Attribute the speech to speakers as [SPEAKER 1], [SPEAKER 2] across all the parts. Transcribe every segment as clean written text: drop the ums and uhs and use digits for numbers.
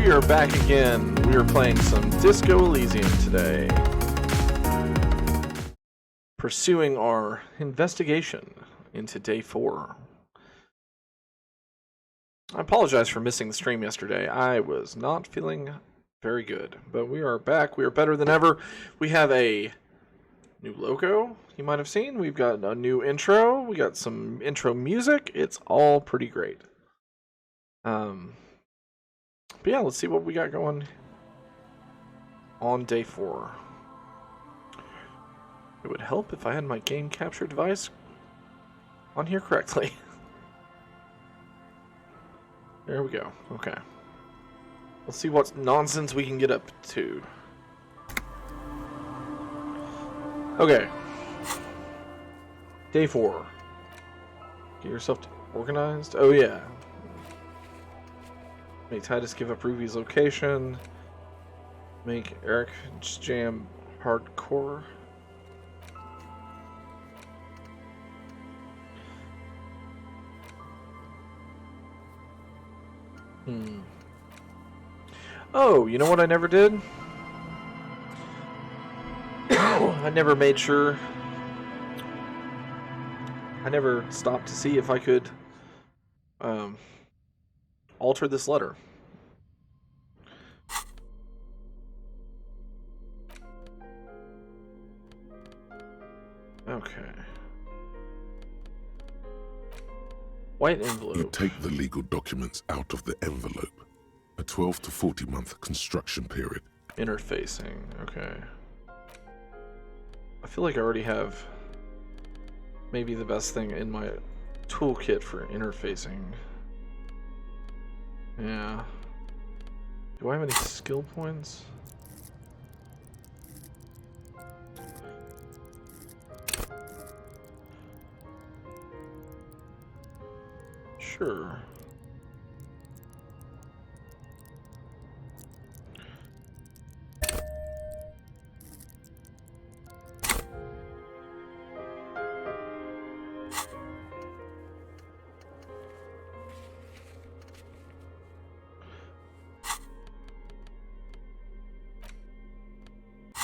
[SPEAKER 1] we are back again. We are playing some Disco Elysium today. Pursuing our investigation into day 4. I apologize for missing the stream yesterday. I was not feeling very good, but we are back. We are better than ever. We have a new logo you might have seen. We've got a new intro. We got some intro music. It's all pretty great. But yeah, let's see what we got going on day 4. It would help if I had my game capture device on here correctly. There we go. Okay. Let's see what nonsense we can get up to. Okay. Day 4. Get yourself organized. Oh yeah. Make Titus give up Ruby's location. Make Eric jam hardcore. Oh, you know what I never did? I never made sure. I never stopped to see if I could alter this letter. Okay. White envelope.
[SPEAKER 2] You take the legal documents out of the envelope. A 12 to 40 month construction period.
[SPEAKER 1] Interfacing. Okay. I feel like I already have maybe the best thing in my toolkit for interfacing. Yeah. Do I have any skill points? Sure.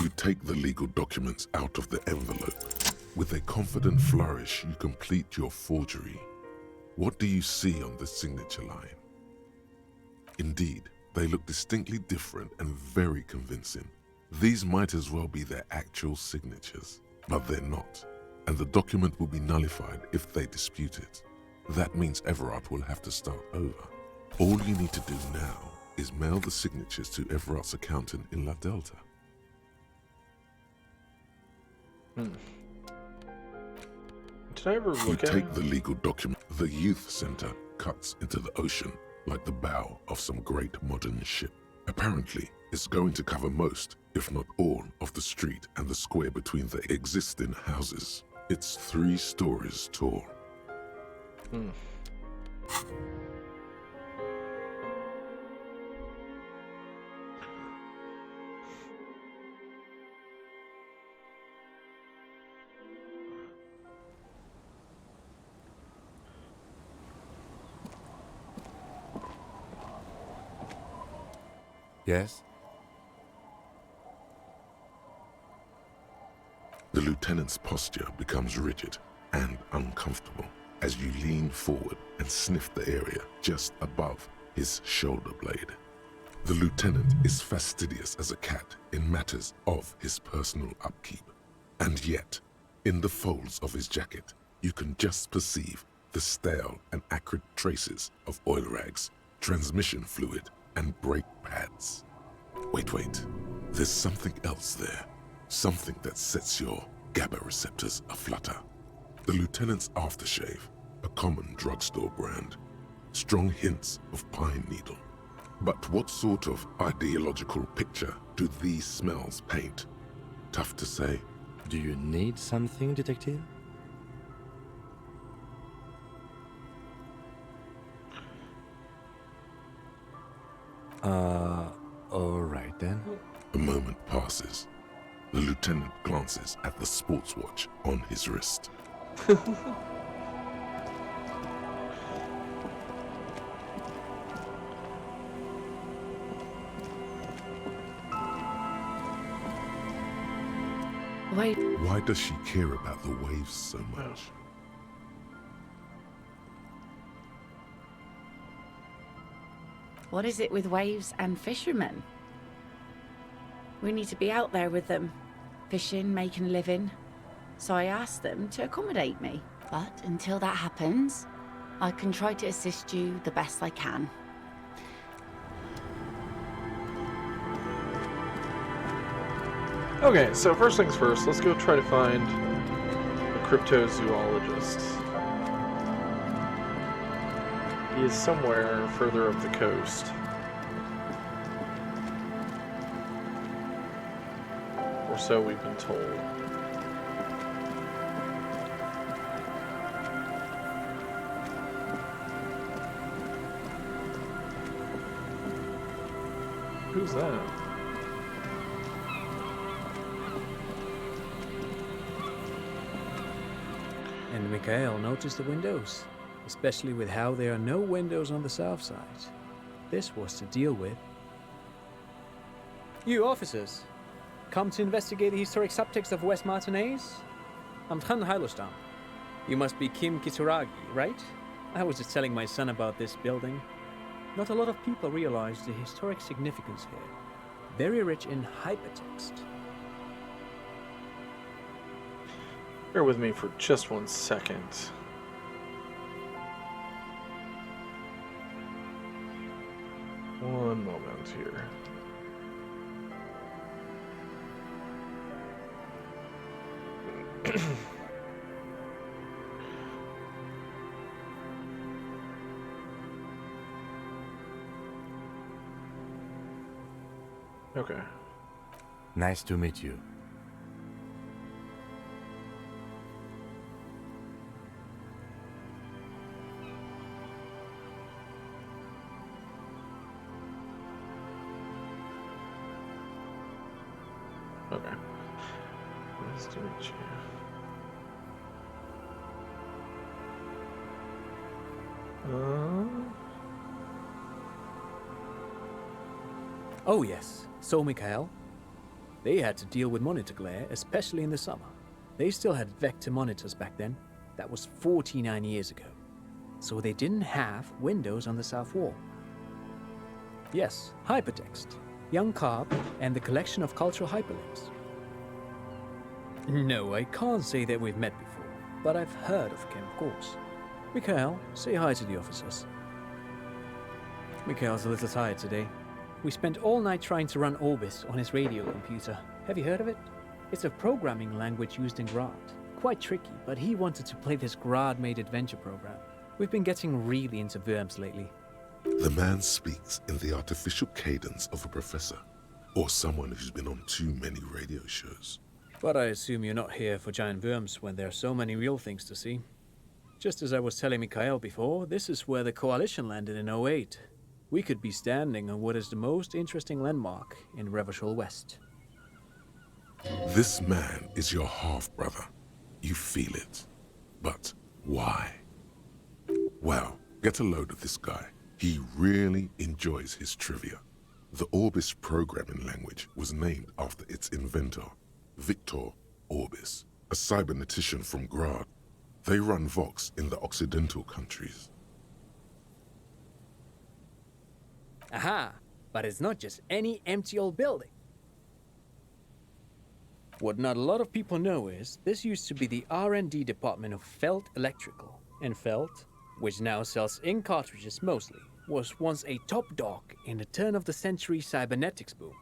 [SPEAKER 2] You take the legal documents out of the envelope. With a confident flourish, you complete your forgery. What do you see on the signature line? Indeed, they look distinctly different and very convincing. These might as well be their actual signatures, but they're not, and the document will be nullified if they dispute it. That means Everard will have to start over. All you need to do now is mail the signatures to Everard's accountant in La Delta.
[SPEAKER 1] Did I ever look at it?
[SPEAKER 2] You take the legal document. The youth center cuts into the ocean like the bow of some great modern ship. Apparently, it's going to cover most, if not all, of the street and the square between the existing houses. It's 3 stories tall.
[SPEAKER 3] Yes?
[SPEAKER 2] The lieutenant's posture becomes rigid and uncomfortable as you lean forward and sniff the area just above his shoulder blade. The lieutenant is fastidious as a cat in matters of his personal upkeep. And yet, in the folds of his jacket, you can just perceive the stale and acrid traces of oil rags, transmission fluid, and brake pads. Wait. There's something else there. Something that sets your GABA receptors aflutter. The lieutenant's aftershave, a common drugstore brand. Strong hints of pine needle. But what sort of ideological picture do these smells paint? Tough to say.
[SPEAKER 3] Do you need something, detective? Alright then.
[SPEAKER 2] A moment passes. The lieutenant glances at the sports watch on his wrist.
[SPEAKER 4] Wait,
[SPEAKER 2] Why does she care about the waves so much?
[SPEAKER 4] what is it with waves and fishermen? We need to be out there with them, fishing, making a living. So I asked them to accommodate me. But until that happens, I can try to assist you the best I can.
[SPEAKER 1] Okay, so first things first, let's go try to find a cryptozoologist. He is somewhere further up the coast. Or so we've been told. Who's that?
[SPEAKER 5] And Mikhail noticed the windows, especially with how there are no windows on the south side. This was to deal with. You officers, come to investigate the historic subtext of West Martinez? I'm Tran Hailostam. You must be Kim Kisuragi, right? I was just telling my son about this building. Not a lot of people realize the historic significance here. Very rich in hypertext.
[SPEAKER 1] Bear with me for just 1 second. One moment here. Okay.
[SPEAKER 3] Nice to meet you.
[SPEAKER 1] Okay. Nice to meet you.
[SPEAKER 5] Oh yes, so Mikhail. They had to deal with monitor glare, especially in the summer. They still had vector monitors back then. That was 49 years ago. So they didn't have windows on the south wall. Yes, hypertext, young carp, and the collection of cultural hyperlinks. No, I can't say that we've met before, but I've heard of Kim, of course. Mikhail, say hi to the officers. Mikhail's a little tired today. We spent all night trying to run Orbis on his radio computer. Have you heard of it? It's a programming language used in Grad. Quite tricky, but he wanted to play this Grad-made adventure program. We've been getting really into worms lately.
[SPEAKER 2] The man speaks in the artificial cadence of a professor, or someone who's been on too many radio shows.
[SPEAKER 5] But I assume you're not here for giant worms when there are so many real things to see. Just as I was telling Mikhail before, this is where the Coalition landed in '08. We could be standing on what is the most interesting landmark in Revachol West.
[SPEAKER 2] This man is your half-brother. You feel it. But why? Well, get a load of this guy. He really enjoys his trivia. The Orbis programming language was named after its inventor, Victor Orbis, a cybernetician from Grad. They run Vox in the Occidental countries.
[SPEAKER 5] Aha! But it's not just any empty old building. What not a lot of people know is, this used to be the R&D department of Felt Electrical. And Felt, which now sells ink cartridges mostly, was once a top dog in the turn-of-the-century cybernetics boom.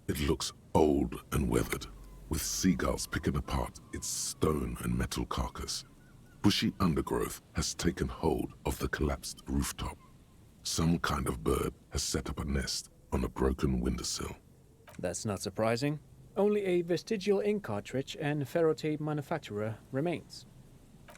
[SPEAKER 2] It looks old and weathered, with seagulls picking apart its stone and metal carcass. Bushy undergrowth has taken hold of the collapsed rooftop. Some kind of bird has set up a nest on a broken windowsill.
[SPEAKER 5] That's not surprising. Only a vestigial ink cartridge and ferrotape manufacturer remains.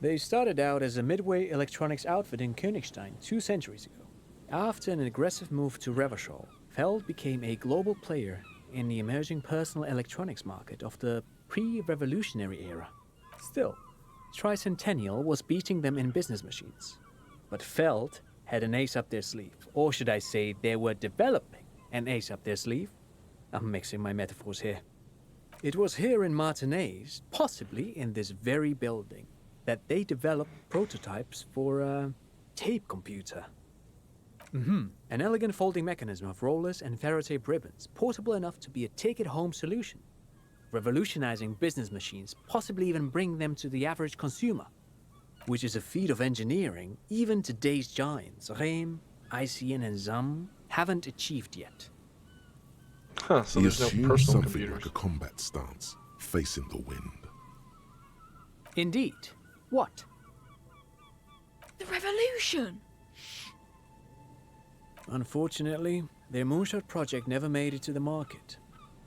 [SPEAKER 5] They started out as a midway electronics outfit in Königstein 2 centuries ago. After an aggressive move to Revachol, Feld became a global player in the emerging personal electronics market of the pre-revolutionary era. Still, Tricentennial was beating them in business machines. But Feld had an ace up their sleeve, or should I say they were developing an ace up their sleeve. I'm mixing my metaphors here. It was here in Martinez, possibly in this very building, that they developed prototypes for a tape computer. An elegant folding mechanism of rollers and ferrotape ribbons, portable enough to be a take-it-home solution, revolutionizing business machines, possibly even bring them to the average consumer, which is a feat of engineering even today's giants, Rehm, ICN, and ZAM, haven't achieved yet.
[SPEAKER 1] Huh, so
[SPEAKER 2] He
[SPEAKER 1] there's no
[SPEAKER 2] assumed
[SPEAKER 1] personal
[SPEAKER 2] something
[SPEAKER 1] computers.
[SPEAKER 2] like a combat stance, facing the wind.
[SPEAKER 5] Indeed. What?
[SPEAKER 6] The revolution!
[SPEAKER 5] Unfortunately, their moonshot project never made it to the market.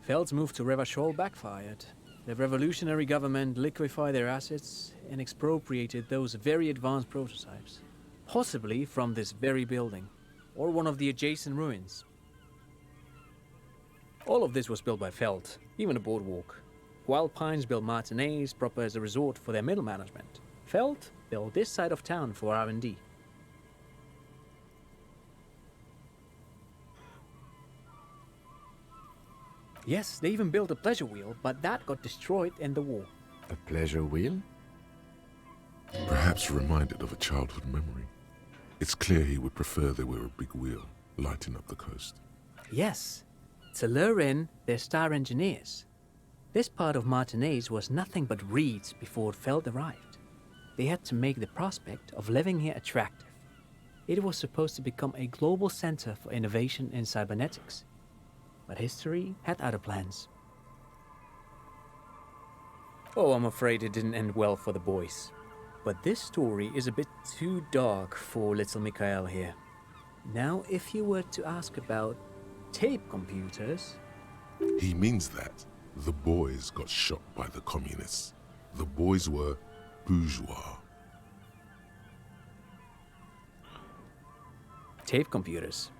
[SPEAKER 5] Feld's move to Revachol backfired. The revolutionary government liquefied their assets and expropriated those very advanced prototypes, possibly from this very building, or one of the adjacent ruins. All of this was built by Feld, even the boardwalk. Wild Pines built Martinez proper as a resort for their middle management. Feld built this side of town for R&D. Yes, they even built a pleasure wheel, but that got destroyed in the war.
[SPEAKER 3] A pleasure wheel?
[SPEAKER 2] Perhaps reminded of a childhood memory. It's clear he would prefer they were a big wheel, lighting up the coast.
[SPEAKER 5] Yes, to lure in their star engineers. This part of Martinez was nothing but reeds before Feld arrived. They had to make the prospect of living here attractive. It was supposed to become a global center for innovation in cybernetics. But history had other plans. Oh, I'm afraid it didn't end well for the boys. But this story is a bit too dark for little Mikhail here. Now, if you were to ask about tape computers...
[SPEAKER 2] He means that the boys got shot by the communists. The boys were bourgeois.
[SPEAKER 5] Tape computers.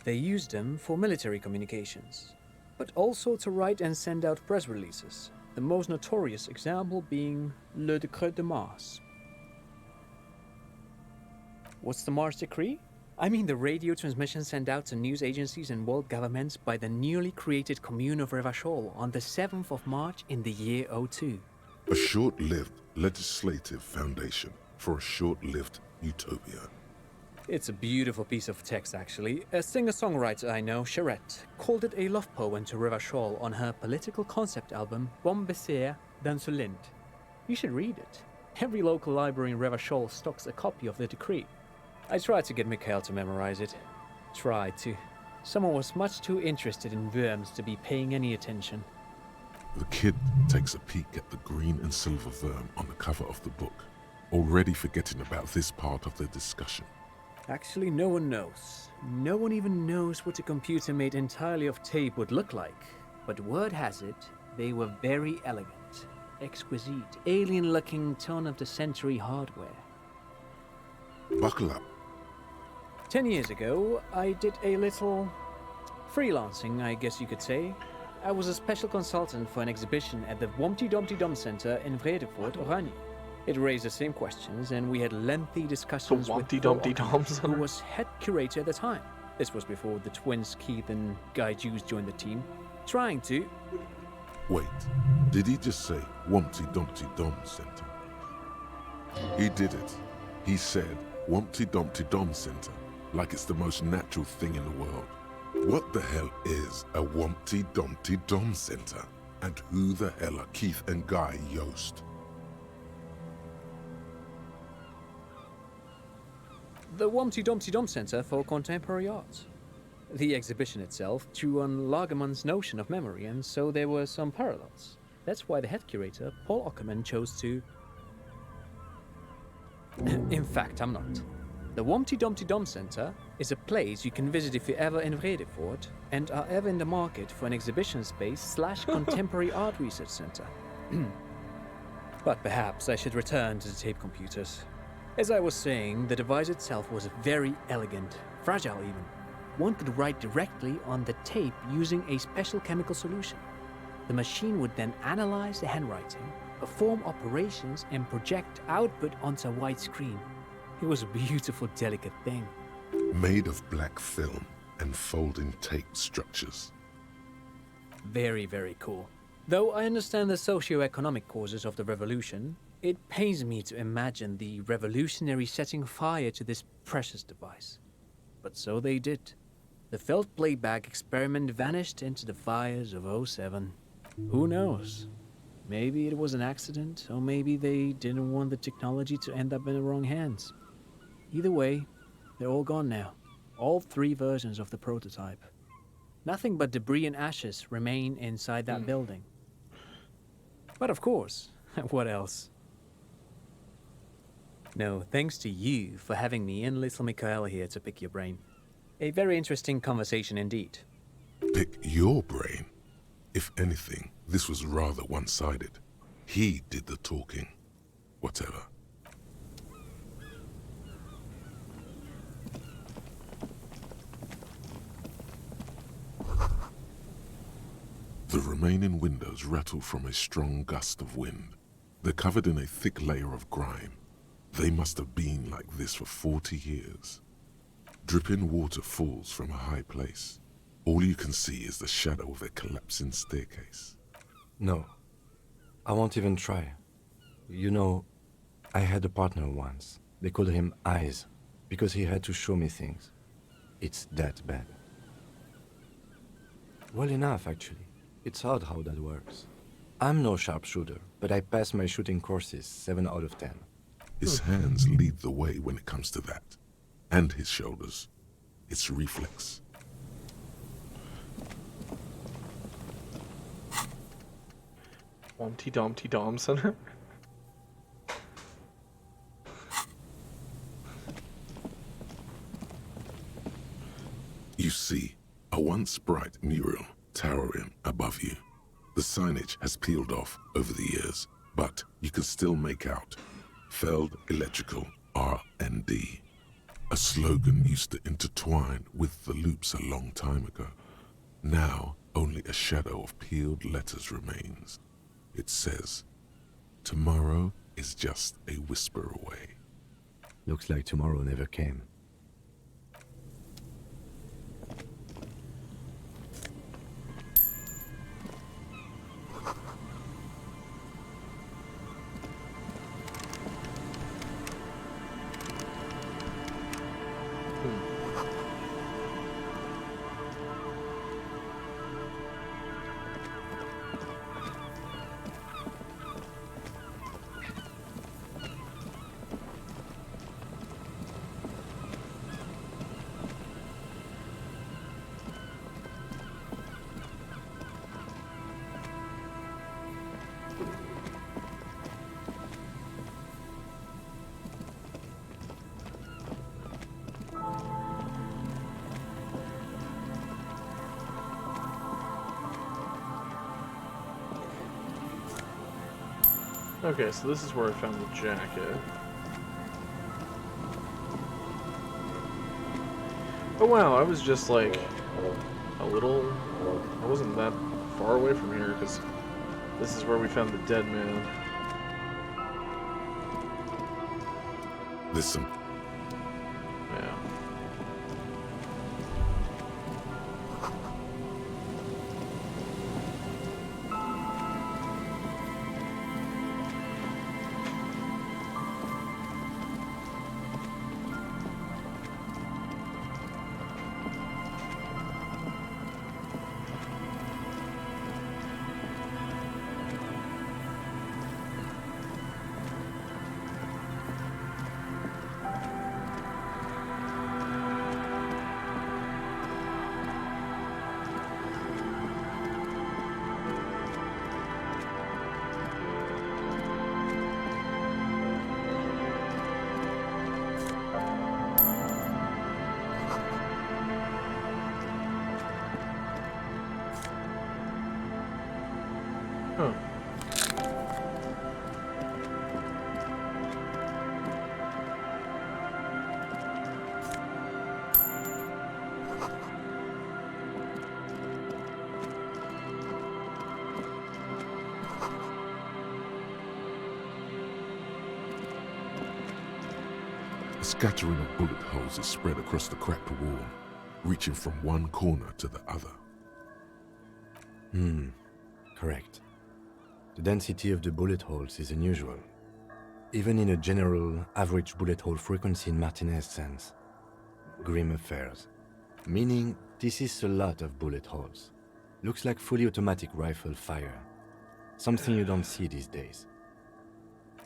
[SPEAKER 5] They used them for military communications, but also to write and send out press releases, the most notorious example being Le Décret de Mars. What's the Mars Decree? I mean the radio transmission sent out to news agencies and world governments by the newly created Commune of Revachol on the 7th of March in the year 02.
[SPEAKER 2] A short-lived legislative foundation for a short-lived utopia.
[SPEAKER 5] It's a beautiful piece of text, actually. A singer-songwriter I know, Charette, called it a love poem to Revachol on her political concept album, Bon Baiser dans ce Lind. You should read it. Every local library in Revachol stocks a copy of the decree. I tried to get Mikhail to memorize it. Tried to. Someone was much too interested in worms to be paying any attention.
[SPEAKER 2] The kid takes a peek at the green and silver worm on the cover of the book, already forgetting about this part of the discussion.
[SPEAKER 5] Actually, no one knows. No one even knows what a computer made entirely of tape would look like. But word has it, they were very elegant, exquisite, alien-looking turn-of-the-century hardware.
[SPEAKER 2] Buckle up.
[SPEAKER 5] 10 years ago, I did a little freelancing, I guess you could say. I was a special consultant for an exhibition at the Womty Dumpty Dum Center in Vredefort, Oranje. It raised the same questions, and we had lengthy discussions with
[SPEAKER 1] Womty
[SPEAKER 5] Paul
[SPEAKER 1] Dumpty Dum
[SPEAKER 5] Ockerman,
[SPEAKER 1] Center?
[SPEAKER 5] who was head curator at the time. This was before the twins Keith and Guy Jews joined the team, trying to...
[SPEAKER 2] Wait, did he just say Wumpty Dumpty Dum Center? He did it. He said Wumpty Dumpty Dum Center, like it's the most natural thing in the world. What the hell is a Wumpty Dumpty Dum Center? And who the hell are Keith and Guy Yost?
[SPEAKER 5] The Womty Dumpty Dum Center for Contemporary Art. The exhibition itself drew on Lagerman's notion of memory, and so there were some parallels. That's why the head curator, Paul Ockerman, chose to... In fact, I'm not. The Womty Dumpty Dum Center is a place you can visit if you're ever in Vredefort and are ever in the market for an exhibition space / contemporary art research center. But perhaps I should return to the tape computers. As I was saying, the device itself was very elegant, fragile even. One could write directly on the tape using a special chemical solution. The machine would then analyze the handwriting, perform operations, and project output onto a white screen. It was a beautiful, delicate thing.
[SPEAKER 2] Made of black film and folding tape structures.
[SPEAKER 5] Very, very cool. Though I understand the socio-economic causes of the revolution, it pains me to imagine the revolutionaries setting fire to this precious device. But so they did. The felt playback experiment vanished into the fires of '07. Who knows? Maybe it was an accident, or maybe they didn't want the technology to end up in the wrong hands. Either way, they're all gone now. All 3 versions of the prototype. Nothing but debris and ashes remain inside that building. But of course, what else? No, thanks to you for having me and little Mikael here to pick your brain. A very interesting conversation indeed.
[SPEAKER 2] Pick your brain. If anything, this was rather one-sided. He did the talking. Whatever. The remaining windows rattle from a strong gust of wind. They're covered in a thick layer of grime. They must have been like this for 40 years. Dripping water falls from a high place. All you can see is the shadow of a collapsing staircase.
[SPEAKER 3] No, I won't even try. You know, I had a partner once. They called him Eyes, because he had to show me things. It's that bad. Well enough, actually. It's odd how that works. I'm no sharpshooter, but I pass my shooting courses 7 out of 10.
[SPEAKER 2] His hands lead the way when it comes to that. And his shoulders. It's reflex.
[SPEAKER 1] Dumpty Dumpty Dom Center.
[SPEAKER 2] You see, a once bright mural towering above you. The signage has peeled off over the years, but you can still make out Feld Electrical R&D. A slogan used to intertwine with the loops a long time ago. Now, only a shadow of peeled letters remains. It says, "Tomorrow is just a whisper away."
[SPEAKER 3] Looks like tomorrow never came.
[SPEAKER 1] Okay, so this is where I found the jacket. Oh wow, I was just like a little... I wasn't that far away from here, because this is where we found the dead man.
[SPEAKER 2] There's some...
[SPEAKER 1] Yeah. Huh.
[SPEAKER 2] scattering of bullet holes is spread across the cracked wall, reaching from one corner to the other.
[SPEAKER 3] Correct. The density of the bullet holes is unusual, even in a general average bullet hole frequency in Martinez sense. Grim affairs. Meaning, this is a lot of bullet holes. Looks like fully automatic rifle fire. Something you don't see these days.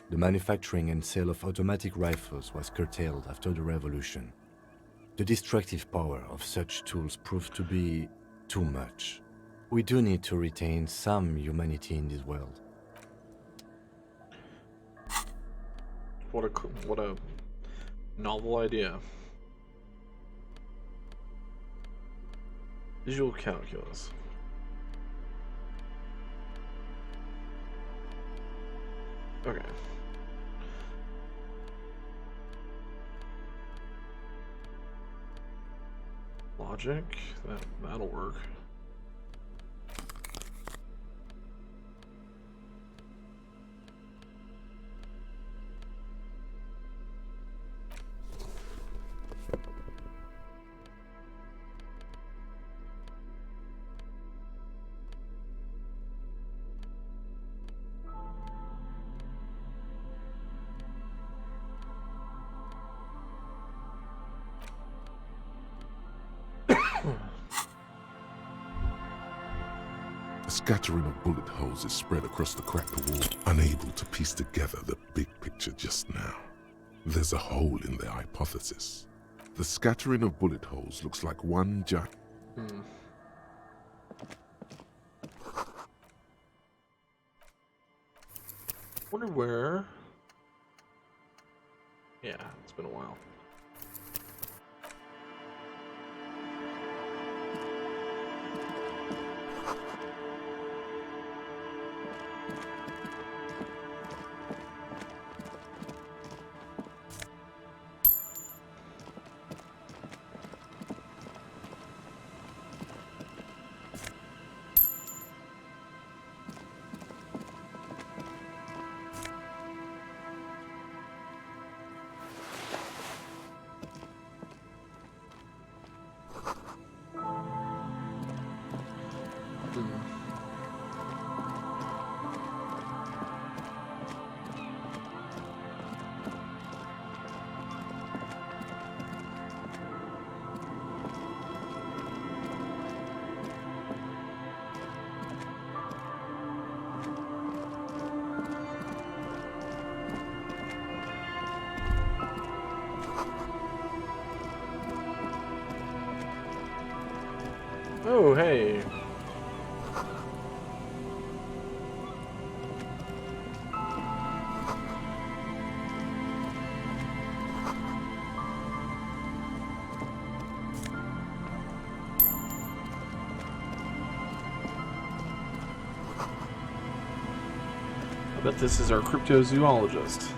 [SPEAKER 3] The manufacturing and sale of automatic rifles was curtailed after the revolution. The destructive power of such tools proved to be too much. We do need to retain some humanity in this world.
[SPEAKER 1] What a novel idea. Visual calculus. Okay. Logic, that'll work.
[SPEAKER 2] A scattering of bullet holes is spread across the cracked wall, unable to piece together the big picture just now. There's a hole in their hypothesis. The scattering of bullet holes looks like one giant...
[SPEAKER 1] Wonder where... Yeah, it's been a while. Oh, hey. I bet this is our cryptozoologist.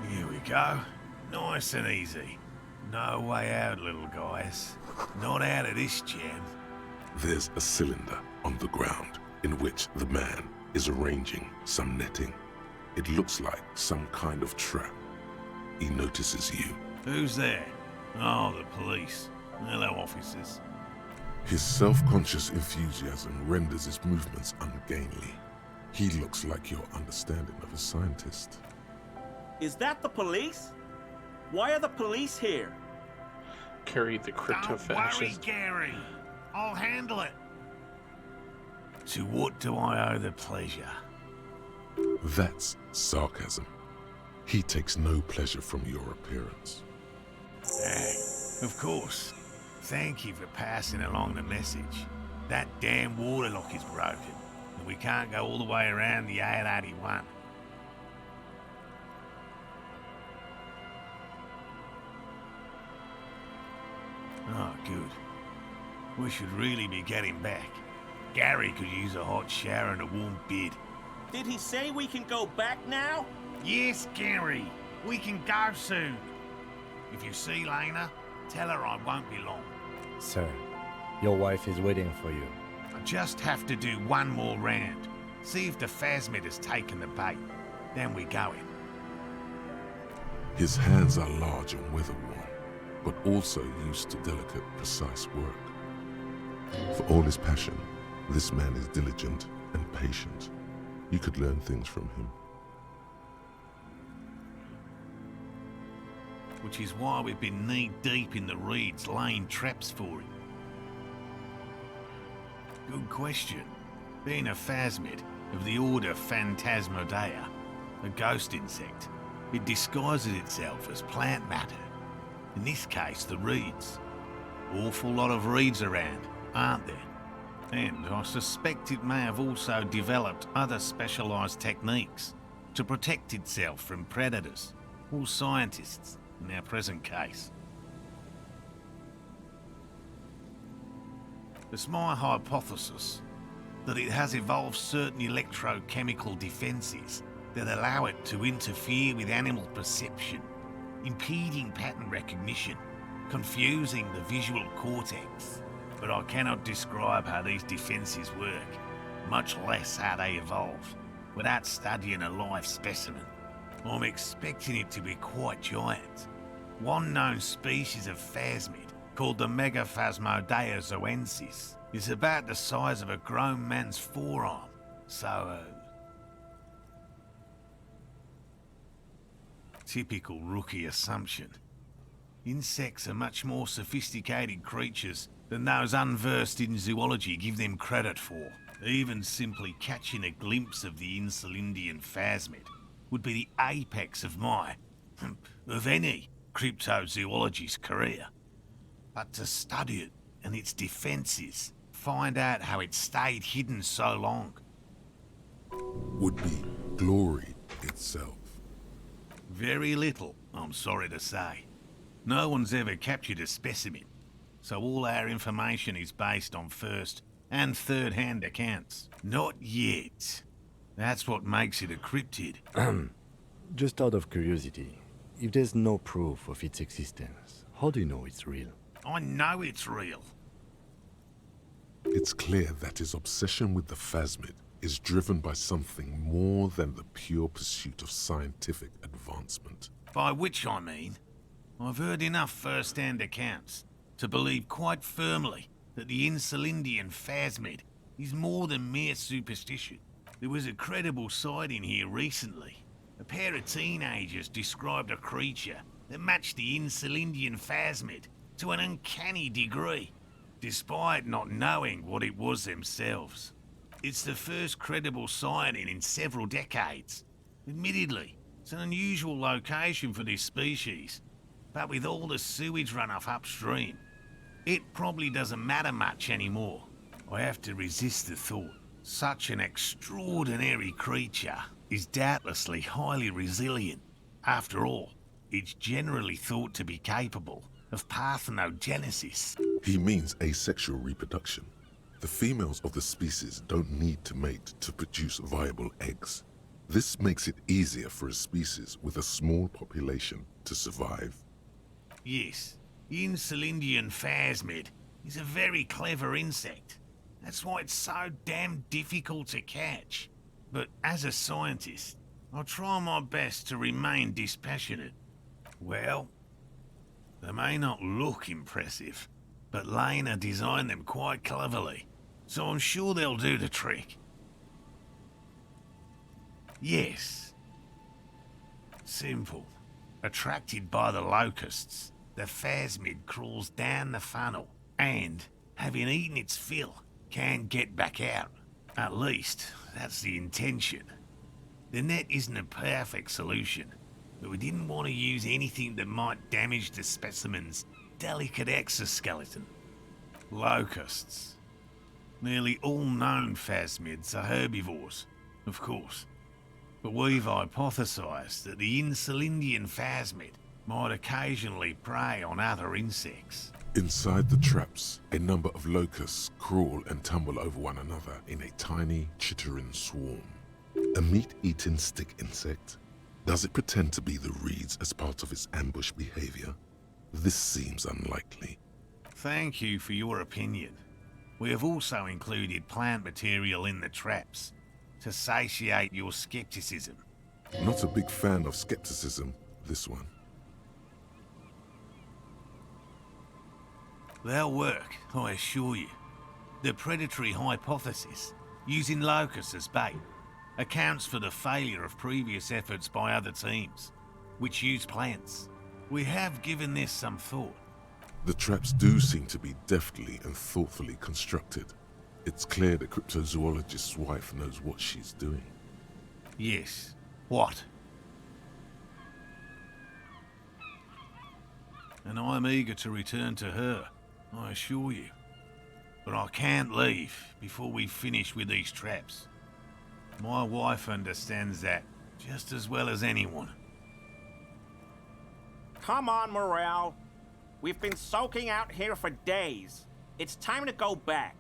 [SPEAKER 7] Here we go. Nice and easy. No way out, little guys. Not out of this jam.
[SPEAKER 2] There's a cylinder on the ground in which the man is arranging some netting. It looks like some kind of trap. He notices you.
[SPEAKER 7] Who's there? Oh, the police. Hello, officers.
[SPEAKER 2] His self-conscious enthusiasm renders his movements ungainly. He looks like your understanding of a scientist.
[SPEAKER 8] Is that the police? Why are the police here?
[SPEAKER 1] Carry the crypto
[SPEAKER 7] Don't worry,
[SPEAKER 1] fascist.
[SPEAKER 7] Gary. I'll handle it. To what do I owe the pleasure?
[SPEAKER 2] That's sarcasm. He takes no pleasure from your appearance.
[SPEAKER 7] Of course. Thank you for passing along the message. That damn water lock is broken, and we can't go all the way around the A81. Oh, good. We should really be getting back. Gary could use a hot shower and a warm bed.
[SPEAKER 8] Did he say we can go back now?
[SPEAKER 7] Yes, Gary. We can go soon. If you see Lena, tell her I won't be long.
[SPEAKER 3] Sir, your wife is waiting for you.
[SPEAKER 7] I just have to do one more round. See if the phasmid has taken the bait. Then we go in.
[SPEAKER 2] His hands are large and weather-worn, but also used to delicate, precise work. For all his passion, this man is diligent and patient. You could learn things from him.
[SPEAKER 7] Which is why we've been knee-deep in the reeds laying traps for him. Good question. Being a phasmid of the order Phantasmodea, a ghost insect, it disguises itself as plant matter. In this case, the reeds. Awful lot of reeds around, aren't there? And I suspect it may have also developed other specialised techniques to protect itself from predators, or scientists, in our present case. It's my hypothesis that it has evolved certain electrochemical defences that allow it to interfere with animal perception, impeding pattern recognition, confusing the visual cortex. But I cannot describe how these defences work, much less how they evolved, without studying a live specimen. I'm expecting it to be quite giant. One known species of phasmid, called the Megaphasmodea zoensis, is about the size of a grown man's forearm, so typical rookie assumption. Insects are much more sophisticated creatures than those unversed in zoology give them credit for. Even simply catching a glimpse of the Insulindian phasmid would be the apex of my, of any, cryptozoologist's career. But to study it and its defences, find out how it stayed hidden so long,
[SPEAKER 2] would be glory itself.
[SPEAKER 7] very little, I'm sorry to say. No one's ever captured a specimen, so all our information is based on first and third-hand accounts. Not yet. That's what makes it a cryptid.
[SPEAKER 3] Just out of curiosity, if there's no proof of its existence, how do you know it's real?
[SPEAKER 7] I know it's real.
[SPEAKER 2] It's clear that his obsession with the phasmid is driven by something more than the pure pursuit of scientific advancement.
[SPEAKER 7] By which I mean, I've heard enough first-hand accounts to believe quite firmly that the Insulindian phasmid is more than mere superstition. There was a credible sighting here recently. A pair of teenagers described a creature that matched the Insulindian phasmid to an uncanny degree, despite not knowing what it was themselves. It's the first credible sighting in several decades. Admittedly, it's an unusual location for this species, but with all the sewage runoff upstream, it probably doesn't matter much anymore. I have to resist the thought. Such an extraordinary creature is doubtlessly highly resilient. After all, it's generally thought to be capable of parthenogenesis.
[SPEAKER 2] He means asexual reproduction. The females of the species don't need to mate to produce viable eggs. This makes it easier for a species with a small population to survive.
[SPEAKER 7] Yes, the Insulindian phasmid is a very clever insect. That's why it's so damn difficult to catch. But as a scientist, I'll try my best to remain dispassionate. Well, they may not look impressive, but Lena designed them quite cleverly, so I'm sure they'll do the trick. Yes. Simple. Attracted by the locusts, the phasmid crawls down the funnel and, having eaten its fill, can get back out. At least, that's the intention. The net isn't a perfect solution, but we didn't want to use anything that might damage the specimen's delicate exoskeleton. Locusts. Nearly all known phasmids are herbivores, of course, but we've hypothesized that the Insulindian phasmid might occasionally prey on other insects.
[SPEAKER 2] Inside the traps, a number of locusts crawl and tumble over one another in a tiny, chittering swarm. A meat-eating stick insect? Does it pretend to be the reeds as part of its ambush behavior? This seems unlikely.
[SPEAKER 7] Thank you for your opinion. We have also included plant material in the traps to satiate your skepticism.
[SPEAKER 2] Not a big fan of skepticism, this one.
[SPEAKER 7] They'll work, I assure you. The predatory hypothesis, using locusts as bait, accounts for the failure of previous efforts by other teams, which use plants. We have given this some thought.
[SPEAKER 2] The traps do seem to be deftly and thoughtfully constructed. It's clear the cryptozoologist's wife knows what she's doing.
[SPEAKER 7] Yes. What? And I'm eager to return to her, I assure you. But I can't leave before we've finished with these traps. My wife understands that just as well as anyone.
[SPEAKER 8] Come on, Morale. We've been soaking out here for days. It's time to go back.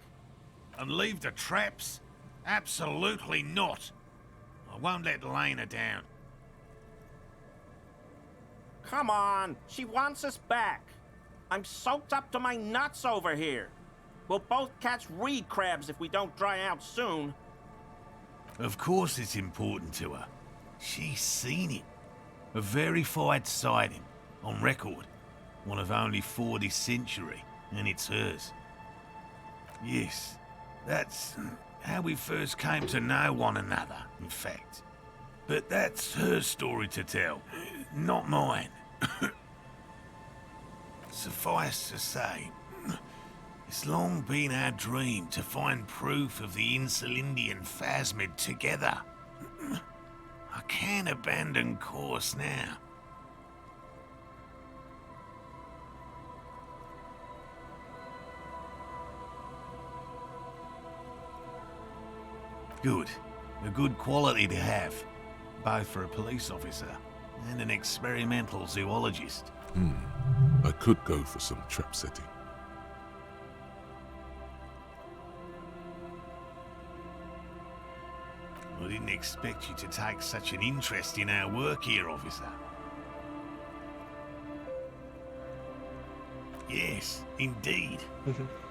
[SPEAKER 7] And leave the traps? Absolutely not. I won't let Lena down.
[SPEAKER 8] Come on, she wants us back. I'm soaked up to my nuts over here. We'll both catch reed crabs if we don't dry out soon.
[SPEAKER 7] Of course it's important to her. She's seen it. A verified sighting, on record. One of only 4 this century, and it's hers. Yes, that's how we first came to know one another, in fact. But that's her story to tell, not mine. Suffice to say, it's long been our dream to find proof of the Insulindian phasmid together. I can't abandon course now. Good. A good quality to have, both for a police officer and an experimental zoologist.
[SPEAKER 2] I could go for some trap setting.
[SPEAKER 7] I didn't expect you to take such an interest in our work here, officer. Yes, indeed.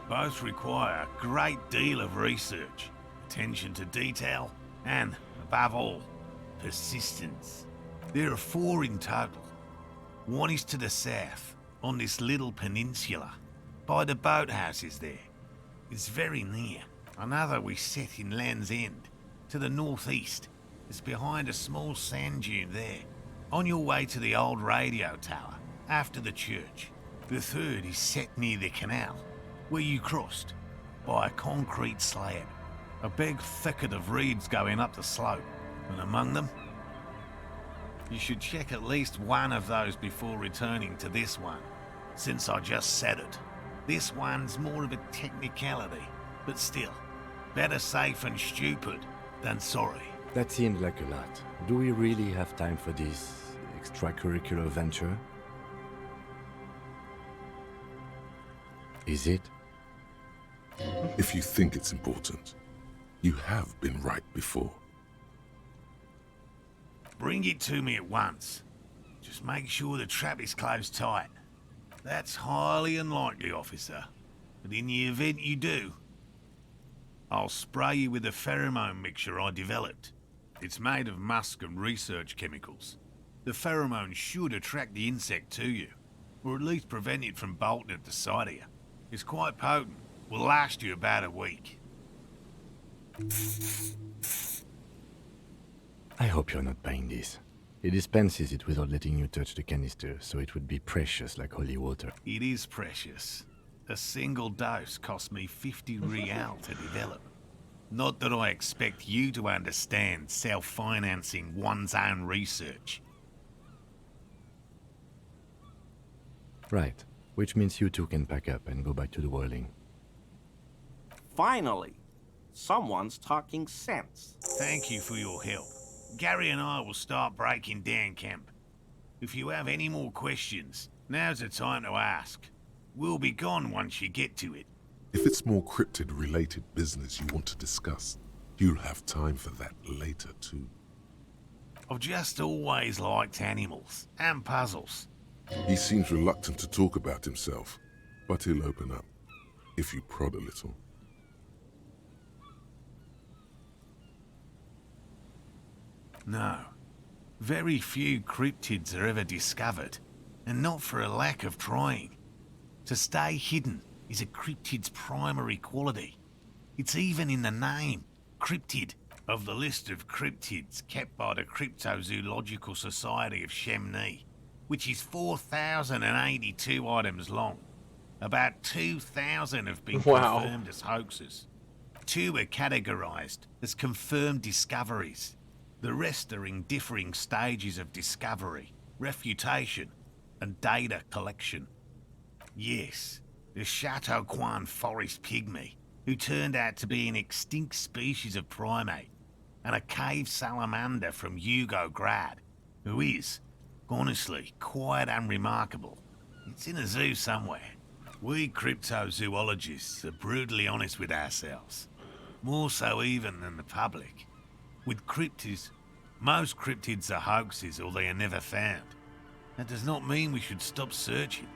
[SPEAKER 7] Both require a great deal of research, attention to detail, and, above all, persistence. There are 4 in total. One is to the south, on this little peninsula, by the boathouses there. It's very near. Another we set in Land's End, to the northeast. It's behind a small sand dune there, on your way to the old radio tower, after the church. The third is set near the canal, where you crossed, by a concrete slab. A big thicket of reeds going up the slope, and among them, you should check at least one of those before returning to this one, since I just said it. This one's more of a technicality, but still, better safe and stupid than sorry.
[SPEAKER 3] That seemed like a lot. Do we really have time for this extracurricular venture? Is it?
[SPEAKER 2] If you think it's important, you have been right before.
[SPEAKER 7] Bring it to me at once. Just make sure the trap is closed tight. That's highly unlikely, officer. But in the event you do, I'll spray you with a pheromone mixture I developed. It's made of musk and research chemicals. The pheromone should attract the insect to you, or at least prevent it from bolting at the sight of you. It's quite potent. Will last you about a week.
[SPEAKER 3] I hope you're not buying this. He dispenses it without letting you touch the canister, so it would be precious like holy water.
[SPEAKER 7] It is precious. A single dose cost me 50 real to develop. Not that I expect you to understand self-financing one's own research.
[SPEAKER 3] Right, which means you two can pack up and go back to the whirling.
[SPEAKER 8] Finally, someone's talking sense.
[SPEAKER 7] Thank you for your help. Gary and I will start breaking down camp. If you have any more questions, now's the time to ask. We'll be gone once you get to it.
[SPEAKER 2] If it's more cryptid-related business you want to discuss, you'll have time for that later too.
[SPEAKER 7] I've just always liked animals and puzzles.
[SPEAKER 2] He seems reluctant to talk about himself, but he'll open up, if you prod a little.
[SPEAKER 7] No. Very few cryptids are ever discovered, and not for a lack of trying. To stay hidden is a cryptid's primary quality. It's even in the name, cryptid. Of the list of cryptids kept by the Cryptozoological Society of Chemnee, which is 4,082 items long, about 2,000 have been
[SPEAKER 1] Wow.
[SPEAKER 7] confirmed as hoaxes. 2 are categorized as confirmed discoveries. The rest are in differing stages of discovery, refutation, and data collection. Yes, the Chateau Quan forest pygmy, who turned out to be an extinct species of primate, and a cave salamander from Yugograd, who is, honestly, quite unremarkable. It's in a zoo somewhere. We cryptozoologists are brutally honest with ourselves, more so even than the public. With cryptids, most cryptids are hoaxes or they are never found. That does not mean we should stop searching.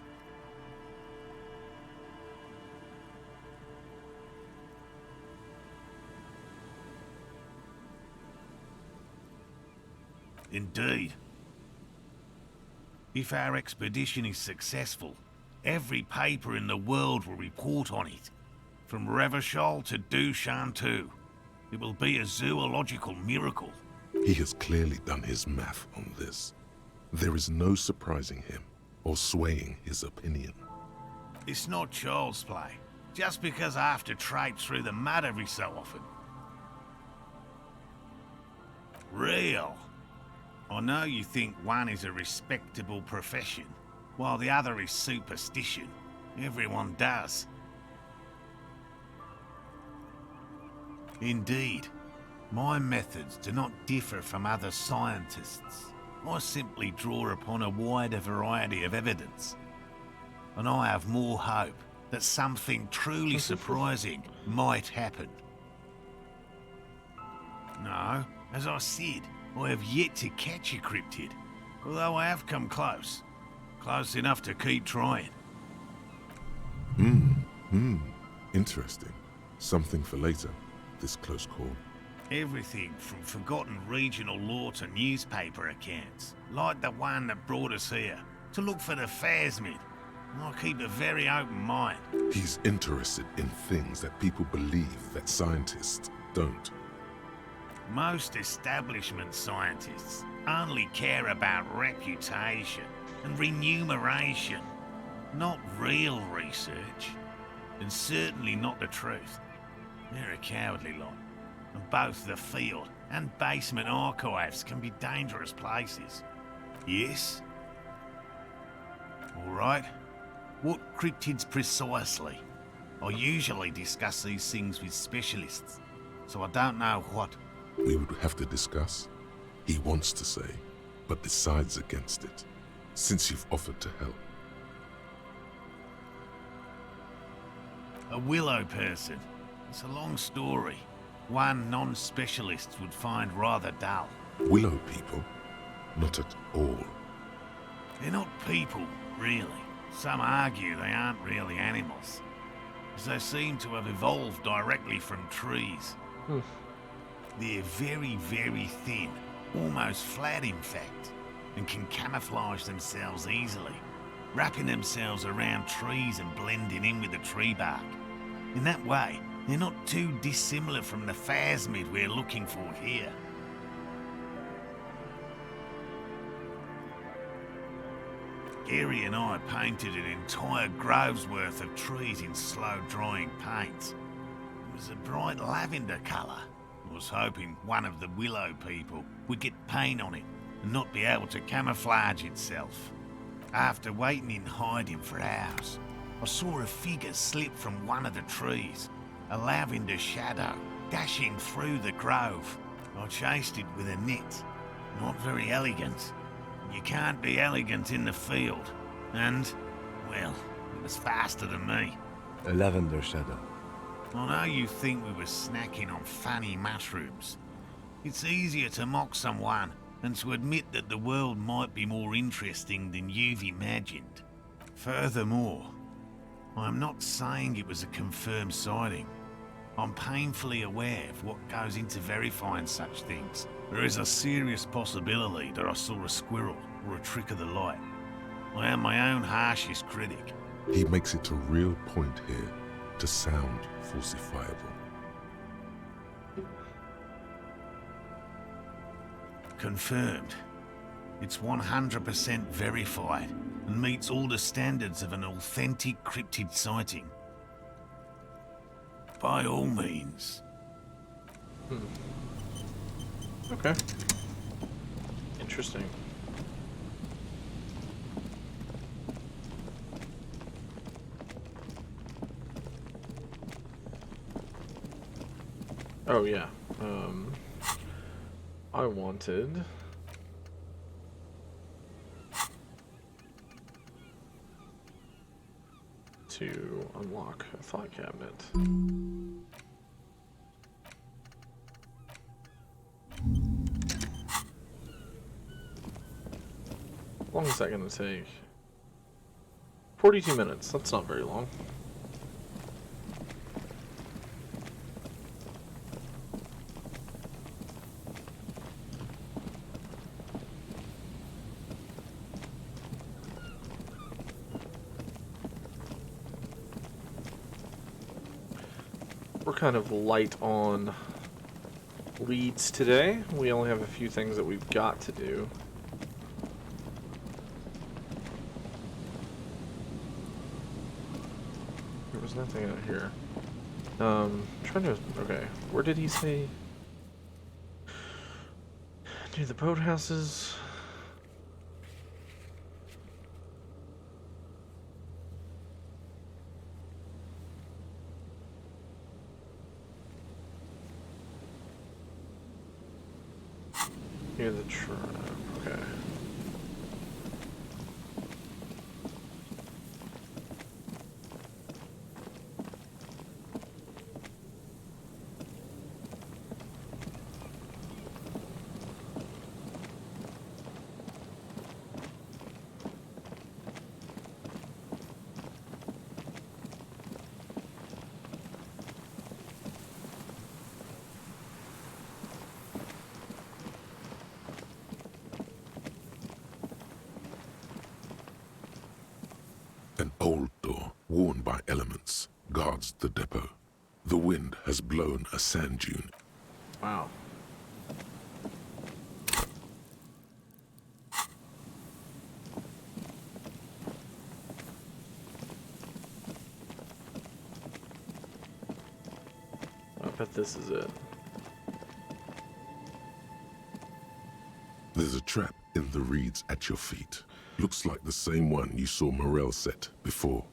[SPEAKER 7] Indeed. If our expedition is successful, every paper in the world will report on it. From Revachol to Dushantu. It will be a zoological miracle.
[SPEAKER 2] He has clearly done his math on this. There is no surprising him or swaying his opinion.
[SPEAKER 7] It's not child's play, just because I have to traipse through the mud every so often. Real. I know you think one is a respectable profession, while the other is superstition. Everyone does. Indeed, my methods do not differ from other scientists. I simply draw upon a wider variety of evidence. And I have more hope that something truly surprising might happen. No, as I said, I have yet to catch a cryptid, although I have come close. Close enough to keep trying.
[SPEAKER 2] Interesting. Something for later, this close call.
[SPEAKER 7] Everything from forgotten regional lore to newspaper accounts, like the one that brought us here, to look for the Phasmid. I keep a very open mind.
[SPEAKER 2] He's interested in things that people believe that scientists don't.
[SPEAKER 7] Most establishment scientists only care about reputation and remuneration, not real research, and certainly not the truth. They're a cowardly lot, and both the field and basement archives can be dangerous places. Yes? All right. What cryptids precisely? I usually discuss these things with specialists, so I don't know what.
[SPEAKER 2] We would have to discuss. He wants to say, but decides against it, since you've offered to help.
[SPEAKER 7] A willow person. It's a long story. One non-specialist would find rather dull.
[SPEAKER 2] Willow people? Not at all.
[SPEAKER 7] They're not people, really. Some argue they aren't really animals, as they seem to have evolved directly from trees. They're very, very thin, almost flat in fact, and can camouflage themselves easily, wrapping themselves around trees and blending in with the tree bark. In that way, they're not too dissimilar from the Phasmid we're looking for here. Gary and I painted an entire grove's worth of trees in slow-drying paints. It was a bright lavender colour. I was hoping one of the willow people would get paint on it and not be able to camouflage itself. After waiting in hiding for hours, I saw a figure slip from one of the trees, a lavender shadow dashing through the grove. I chased it with a net. Not very elegant. You can't be elegant in the field. And, well, it was faster than me.
[SPEAKER 3] A lavender shadow.
[SPEAKER 7] I know you think we were snacking on funny mushrooms. It's easier to mock someone than to admit that the world might be more interesting than you've imagined. Furthermore, I'm not saying it was a confirmed sighting. I'm painfully aware of what goes into verifying such things. There is a serious possibility that I saw a squirrel or a trick of the light. I am my own harshest critic,
[SPEAKER 2] He makes it a real point here to sound falsifiable.
[SPEAKER 7] Confirmed. It's 100% verified and meets all the standards of an authentic cryptid sighting. By all means.
[SPEAKER 1] Okay. Interesting. Oh yeah. I wanted to unlock a file cabinet. How long is that going to take? 42 minutes. That's not very long. We're kind of light on leads today. We only have a few things that we've got to do. There was nothing out here. Trying to... Okay, where did he say? Do the boathouses... Near the trap, okay.
[SPEAKER 2] An old door, worn by elements, guards the depot. The wind has blown a sand dune.
[SPEAKER 1] Wow. I bet this is it.
[SPEAKER 2] There's a trap in the reeds at your feet. Looks like the same one you saw Morel set before.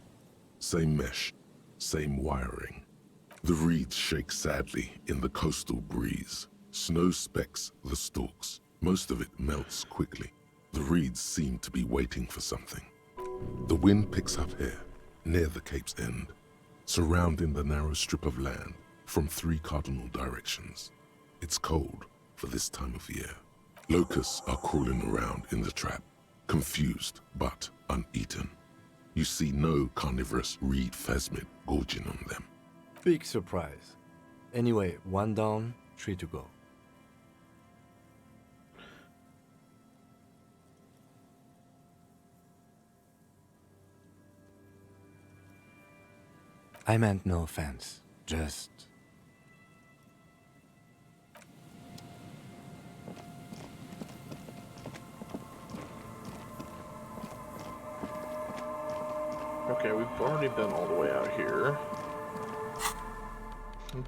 [SPEAKER 2] Same mesh, same wiring. The reeds shake sadly in the coastal breeze. Snow specks the stalks. Most of it melts quickly. The reeds seem to be waiting for something. The wind picks up here, near the cape's end, surrounding the narrow strip of land from 3 cardinal directions. It's cold for this time of year. Locusts are crawling around in the trap, confused but uneaten. You see no carnivorous reed phasmid gorging on them.
[SPEAKER 3] Big surprise. Anyway, 1 down, 3 to go. I meant no offense, just...
[SPEAKER 1] Okay, we've already been all the way out here.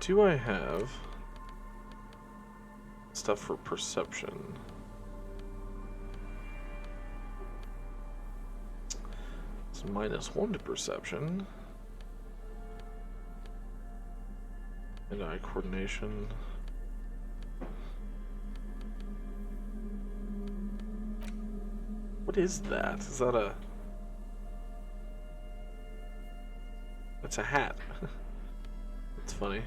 [SPEAKER 1] Do I have stuff for perception? It's -1 to perception. And eye coordination. What is that? Is that a... It's a hat. That's funny.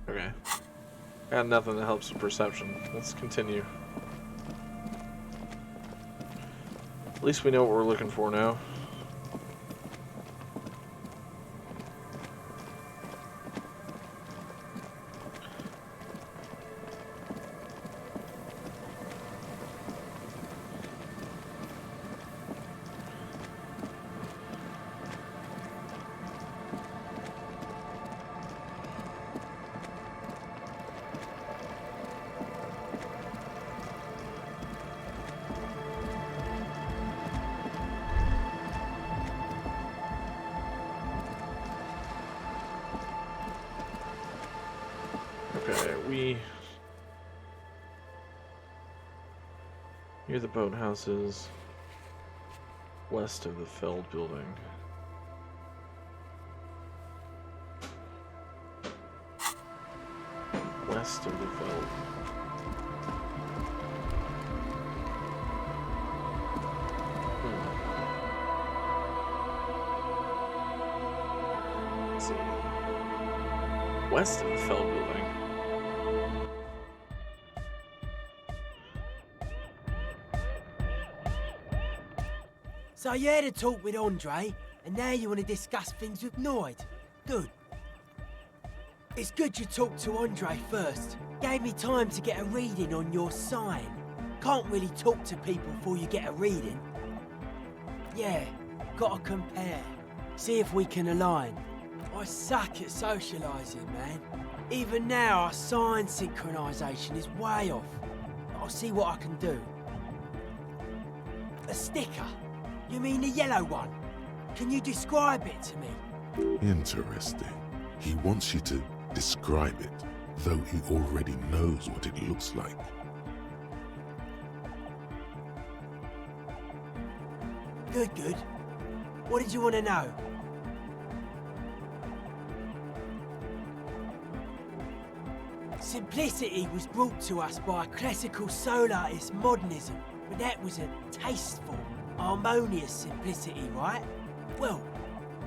[SPEAKER 1] Okay. Got nothing that helps with perception. Let's continue. At least we know what we're looking for now. we... Here are the boathouses west of the Feld building. West of the Feld. Let's see. West of the Feld building.
[SPEAKER 9] So you had a talk with Andre, and now you want to discuss things with Noid. Good. It's good you talked to Andre first. Gave me time to get a reading on your sign. Can't really talk to people before you get a reading. Yeah, gotta compare. See if we can align. I suck at socialising, man. Even now, our sign synchronisation is way off. But I'll see what I can do. A sticker? You mean the yellow one? Can you describe it to me?
[SPEAKER 2] Interesting. He wants you to describe it, though he already knows what it looks like.
[SPEAKER 9] Good, good. What did you want to know? Simplicity was brought to us by classical solarist modernism, but that was a tasteful, harmonious simplicity, right? Well,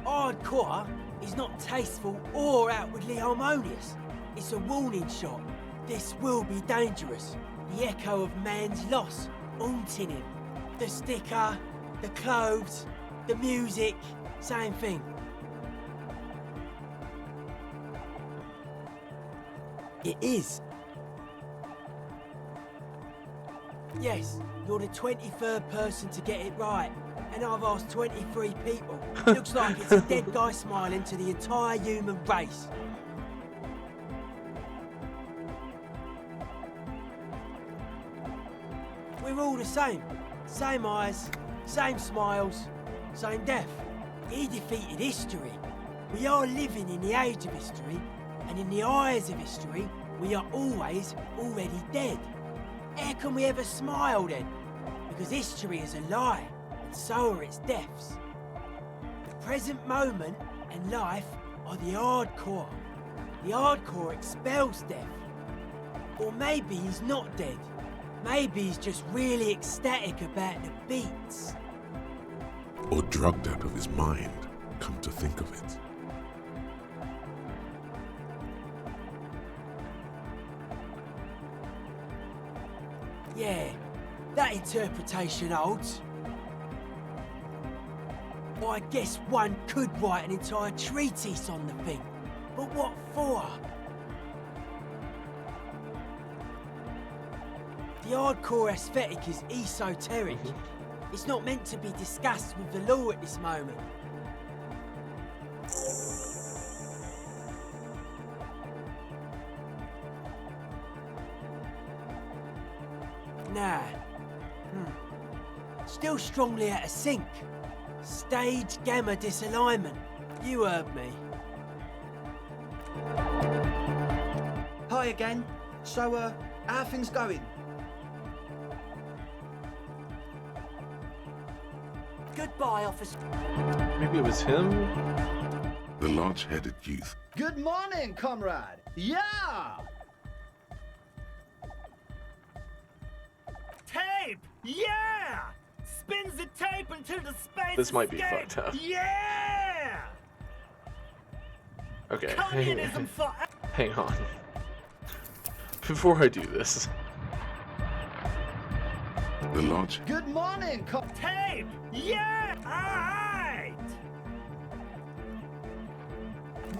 [SPEAKER 9] hardcore is not tasteful or outwardly harmonious. It's a warning shot. This will be dangerous. The echo of man's loss, haunting him. The sticker, the clothes, the music, same thing. It is. Yes, you're the 23rd person to get it right, and I've asked 23 people. Looks like it's a dead guy smiling to the entire human race. We're all the same. Same eyes, same smiles, same death. He defeated history. We are living in the age of history, and in the eyes of history, we are always already dead. How can we ever smile then? Because history is a lie, and so are its deaths. The present moment and life are the hardcore. The hardcore expels death. Or maybe he's not dead. Maybe he's just really ecstatic about the beats.
[SPEAKER 2] Or drugged out of his mind, come to think of it.
[SPEAKER 9] Yeah, that interpretation holds. Well, I guess one could write an entire treatise on the thing. But what for? The hardcore aesthetic is esoteric. It's not meant to be discussed with the law at this moment. Nah. Still strongly out of sync. Stage gamma disalignment. You heard me.
[SPEAKER 10] Hi again. So, how are things going?
[SPEAKER 9] Goodbye, officer.
[SPEAKER 1] Maybe it was him?
[SPEAKER 2] The large-headed youth.
[SPEAKER 10] Good morning, comrade. Yeah!
[SPEAKER 11] Tape! Yeah! Spins the tape until the space
[SPEAKER 1] This might be
[SPEAKER 11] escape.
[SPEAKER 1] fucked up.
[SPEAKER 11] Yeah!
[SPEAKER 1] Okay,
[SPEAKER 11] Communism for...
[SPEAKER 1] hang on. Before I do this,
[SPEAKER 2] The large...
[SPEAKER 10] Good morning,
[SPEAKER 11] Tape! Yeah! Alright!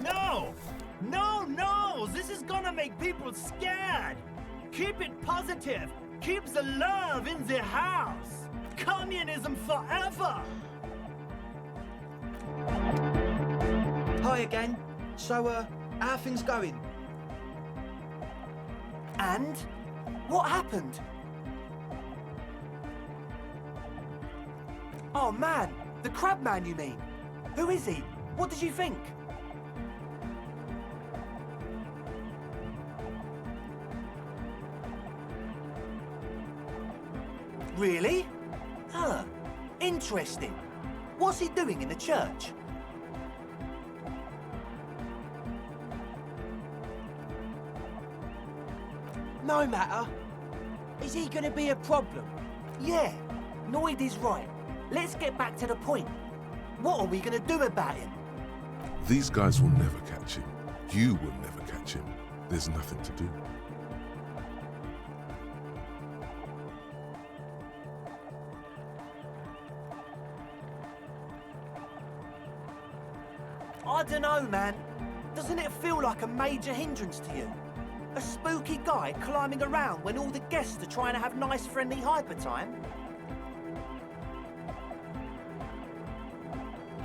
[SPEAKER 11] No! No, no! This is gonna make people scared! Keep it positive! Keep the love in the house! Communism forever!
[SPEAKER 10] Hi again. So, how are things going?
[SPEAKER 9] And? What happened? Oh man, the crab man you mean? Who is he? What did you think?
[SPEAKER 10] Really? Huh. Interesting. What's he doing in the church?
[SPEAKER 9] No matter. Is he gonna be a problem?
[SPEAKER 10] Yeah, Noid is right. Let's get back to the point. What are we gonna do about him?
[SPEAKER 2] These guys will never catch him. You will never catch him. There's nothing to do.
[SPEAKER 10] I don't know, man. Doesn't it feel like a major hindrance to you? A spooky guy climbing around when all the guests are trying to have nice, friendly hyper time?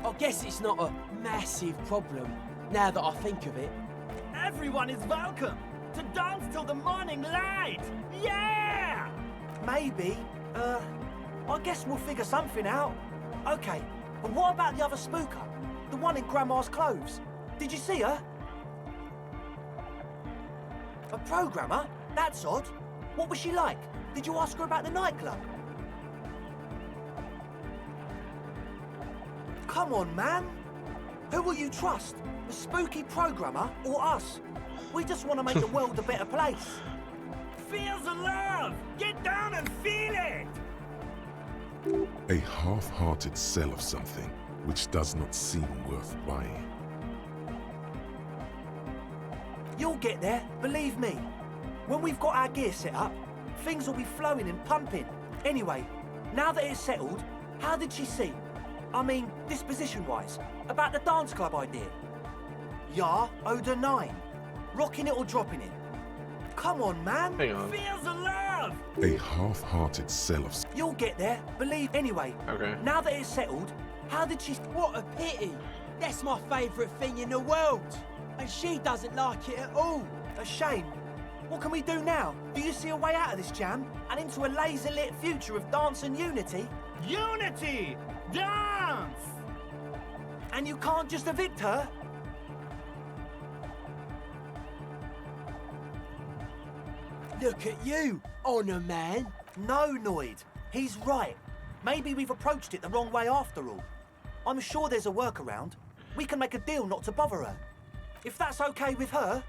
[SPEAKER 9] I guess it's not a massive problem, now that I think of it.
[SPEAKER 11] Everyone is welcome to dance till the morning light. Yeah!
[SPEAKER 10] Maybe. I guess we'll figure something out. Okay, but what about the other spooker? The one in Grandma's clothes? Did you see her? A programmer? That's odd. What was she like? Did you ask her about the nightclub? Come on, man. Who will you trust? The spooky programmer or us? We just want to make the world a better place.
[SPEAKER 11] Feel the love! Get down and feel it!
[SPEAKER 2] A half-hearted sell of something which does not seem worth buying.
[SPEAKER 10] You'll get there, believe me. When we've got our gear set up, things will be flowing and pumping. Anyway, now that it's settled, how did she seem? I mean, disposition-wise, about the dance club idea. Ja oder nein? Rocking it or dropping it? Come on, man.
[SPEAKER 1] Hang on.
[SPEAKER 11] Feel the love!
[SPEAKER 2] A half-hearted sell of...
[SPEAKER 10] You'll get there, believe. Anyway,
[SPEAKER 1] Okay.
[SPEAKER 10] now that it's settled, how did she...
[SPEAKER 9] What a pity! That's my favourite thing in the world! And she doesn't like it at all!
[SPEAKER 10] A shame. What can we do now? Do you see a way out of this jam and into a laser-lit future of dance and unity?
[SPEAKER 11] Unity! Dance!
[SPEAKER 10] And you can't just evict her?
[SPEAKER 9] Look at you, Honor Man!
[SPEAKER 10] No, Noid. He's right. Maybe we've approached it the wrong way after all. I'm sure there's a workaround. We can make a deal not to bother her. If that's okay with her,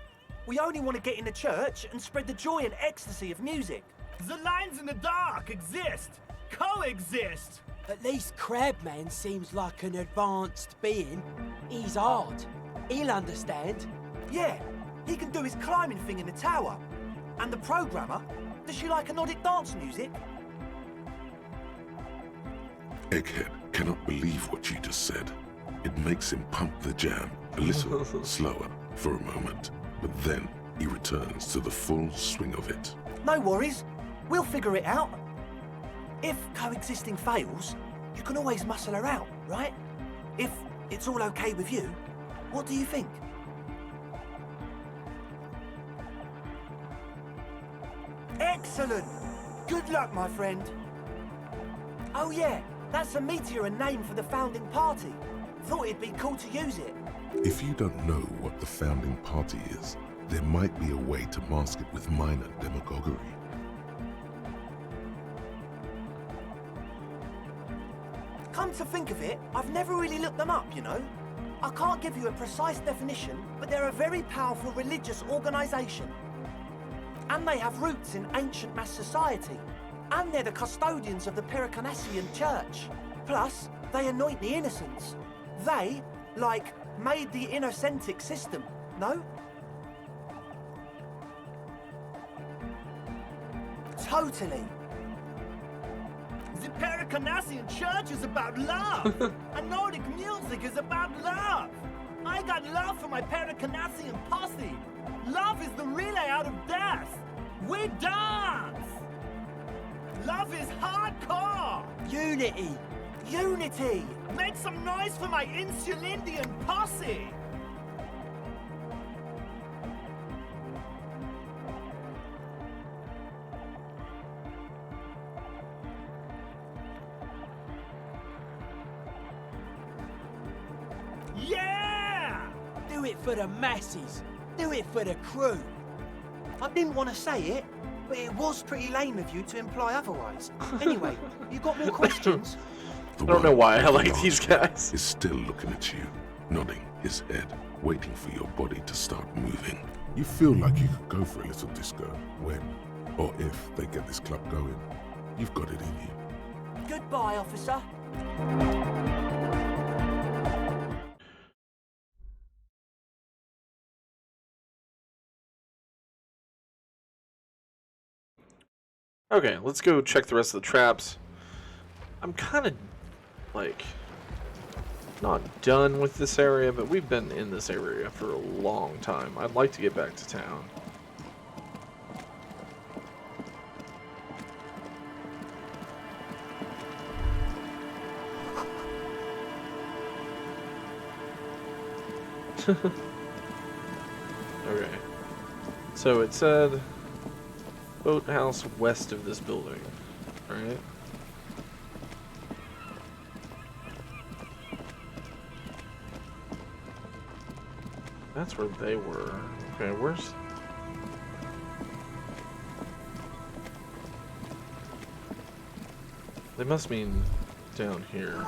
[SPEAKER 10] we only want to get in the church and spread the joy and ecstasy of music.
[SPEAKER 11] The lines in the dark exist! Coexist!
[SPEAKER 9] At least Crabman seems like an advanced being. He's hard. He'll understand.
[SPEAKER 10] Yeah, he can do his climbing thing in the tower. And the programmer, does she like Nordic dance music?
[SPEAKER 2] Egghead cannot believe what you just said. It makes him pump the jam a little slower for a moment, but then he returns to the full swing of it.
[SPEAKER 10] No worries. We'll figure it out. If coexisting fails, you can always muscle her out, right? If it's all okay with you, what do you think? Excellent! Good luck, my friend. Oh yeah, that's a meteor and name for the founding party. Thought it'd be cool to use it.
[SPEAKER 2] If you don't know what the founding party is, there might be a way to mask it with minor demagoguery.
[SPEAKER 10] Come to think of it, I've never really looked them up, you know? I can't give you a precise definition, but they're a very powerful religious organisation. And they have roots in ancient mass society. And they're the custodians of the Pericanassian Church. Plus, they anoint the innocents. They, like, made the innocentic system, no? Totally.
[SPEAKER 11] The Pericanassian Church is about love! And Nordic music is about love! I got love for my Pericanassian posse! Love is the relay out of death! We dance! Love is hardcore!
[SPEAKER 9] Unity!
[SPEAKER 10] Unity!
[SPEAKER 11] Make some noise for my Insulindian posse! Yeah!
[SPEAKER 9] Do it for the masses! Do it for the crew!
[SPEAKER 10] I didn't want to say it, But it was pretty lame of you to imply otherwise. Anyway, you got more questions?
[SPEAKER 2] The
[SPEAKER 1] I don't know
[SPEAKER 2] one
[SPEAKER 1] why
[SPEAKER 2] with
[SPEAKER 1] I
[SPEAKER 2] the
[SPEAKER 1] like
[SPEAKER 2] large
[SPEAKER 1] these
[SPEAKER 2] head
[SPEAKER 1] guys.
[SPEAKER 2] is still looking at you, nodding his head, waiting for your body to start moving. You feel like you could go for a little disco when, or if they get this club going. You've got it in you.
[SPEAKER 10] Goodbye, officer.
[SPEAKER 1] Okay, let's go check the rest of the traps. I'm kind of, like, not done with this area, but we've been in this area for a long time. I'd like to get back to town. Okay. So it said boathouse west of this building, right? That's where they were. Okay, where's... They must mean down here.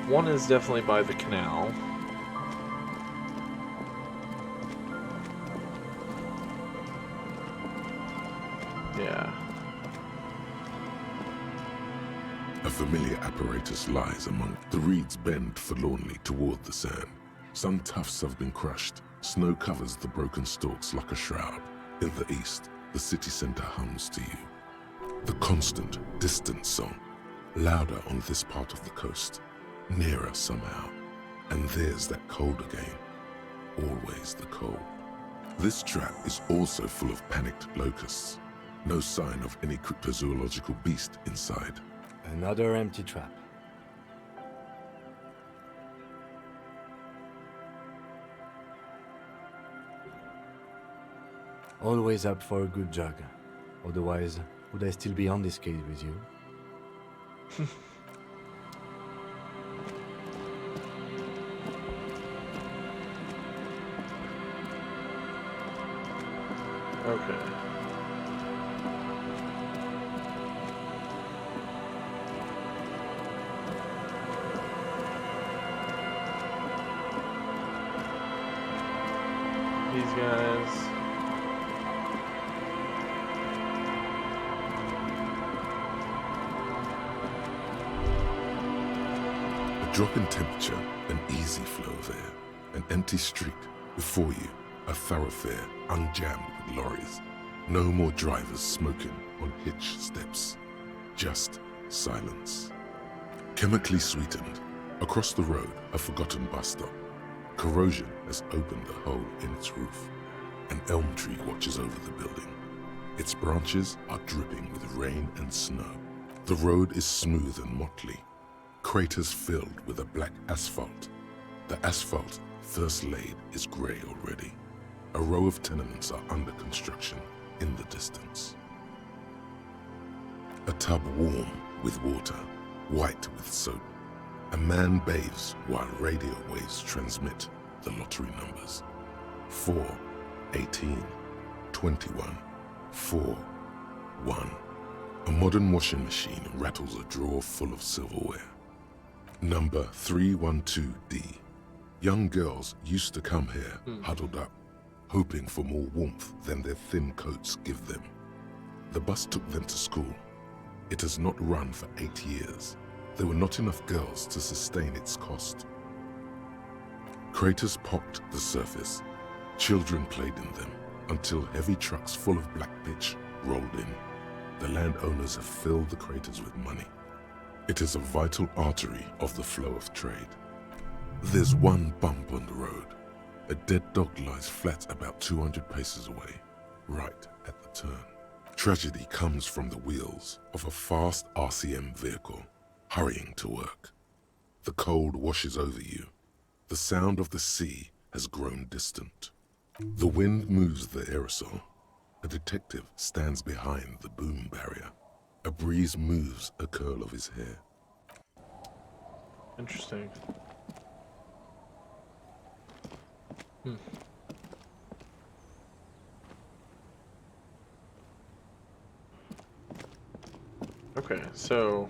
[SPEAKER 1] One is definitely by the canal. Yeah.
[SPEAKER 2] A familiar apparatus lies among the reeds bend forlornly toward the sand. Some tufts have been crushed. Snow covers the broken stalks like a shroud. In the east, the city center hums to you. The constant, distant song, louder on this part of the coast, nearer somehow. And there's that cold again. Always the cold. This trap is also full of panicked locusts. No sign of any cryptozoological beast inside.
[SPEAKER 3] Another empty trap. Always up for a good jog. Otherwise, would I still be on this case with you?
[SPEAKER 1] Okay. These guys.
[SPEAKER 2] A drop in temperature, an easy flow of air, an empty street. Before you, a thoroughfare unjammed with lorries. No more drivers smoking on hitch steps. Just silence. Chemically sweetened. Across the road, a forgotten bus stop. Corrosion has opened a hole in its roof. An elm tree watches over the building. Its branches are dripping with rain and snow. The road is smooth and motley. Craters filled with a black asphalt. The asphalt, first laid, is grey already. A row of tenements are under construction in the distance. A tub warm with water, white with soap. A man bathes while radio waves transmit the lottery numbers. 4, 18, 21, 4, 1. A modern washing machine rattles a drawer full of silverware. Number 312D. Young girls used to come here, huddled up, hoping for more warmth than their thin coats give them. The bus took them to school. It has not run for 8 years. There were not enough girls to sustain its cost. Craters pocked the surface. Children played in them until heavy trucks full of black pitch rolled in. The landowners have filled the craters with money. It is a vital artery of the flow of trade. There's one bump on the road. A dead dog lies flat about 200 paces away, right at the turn. Tragedy comes from the wheels of a fast RCM vehicle, hurrying to work. The cold washes over you. The sound of the sea has grown distant. The wind moves the aerosol. A detective stands behind the boom barrier. A breeze moves a curl of his hair.
[SPEAKER 1] Interesting. Okay, so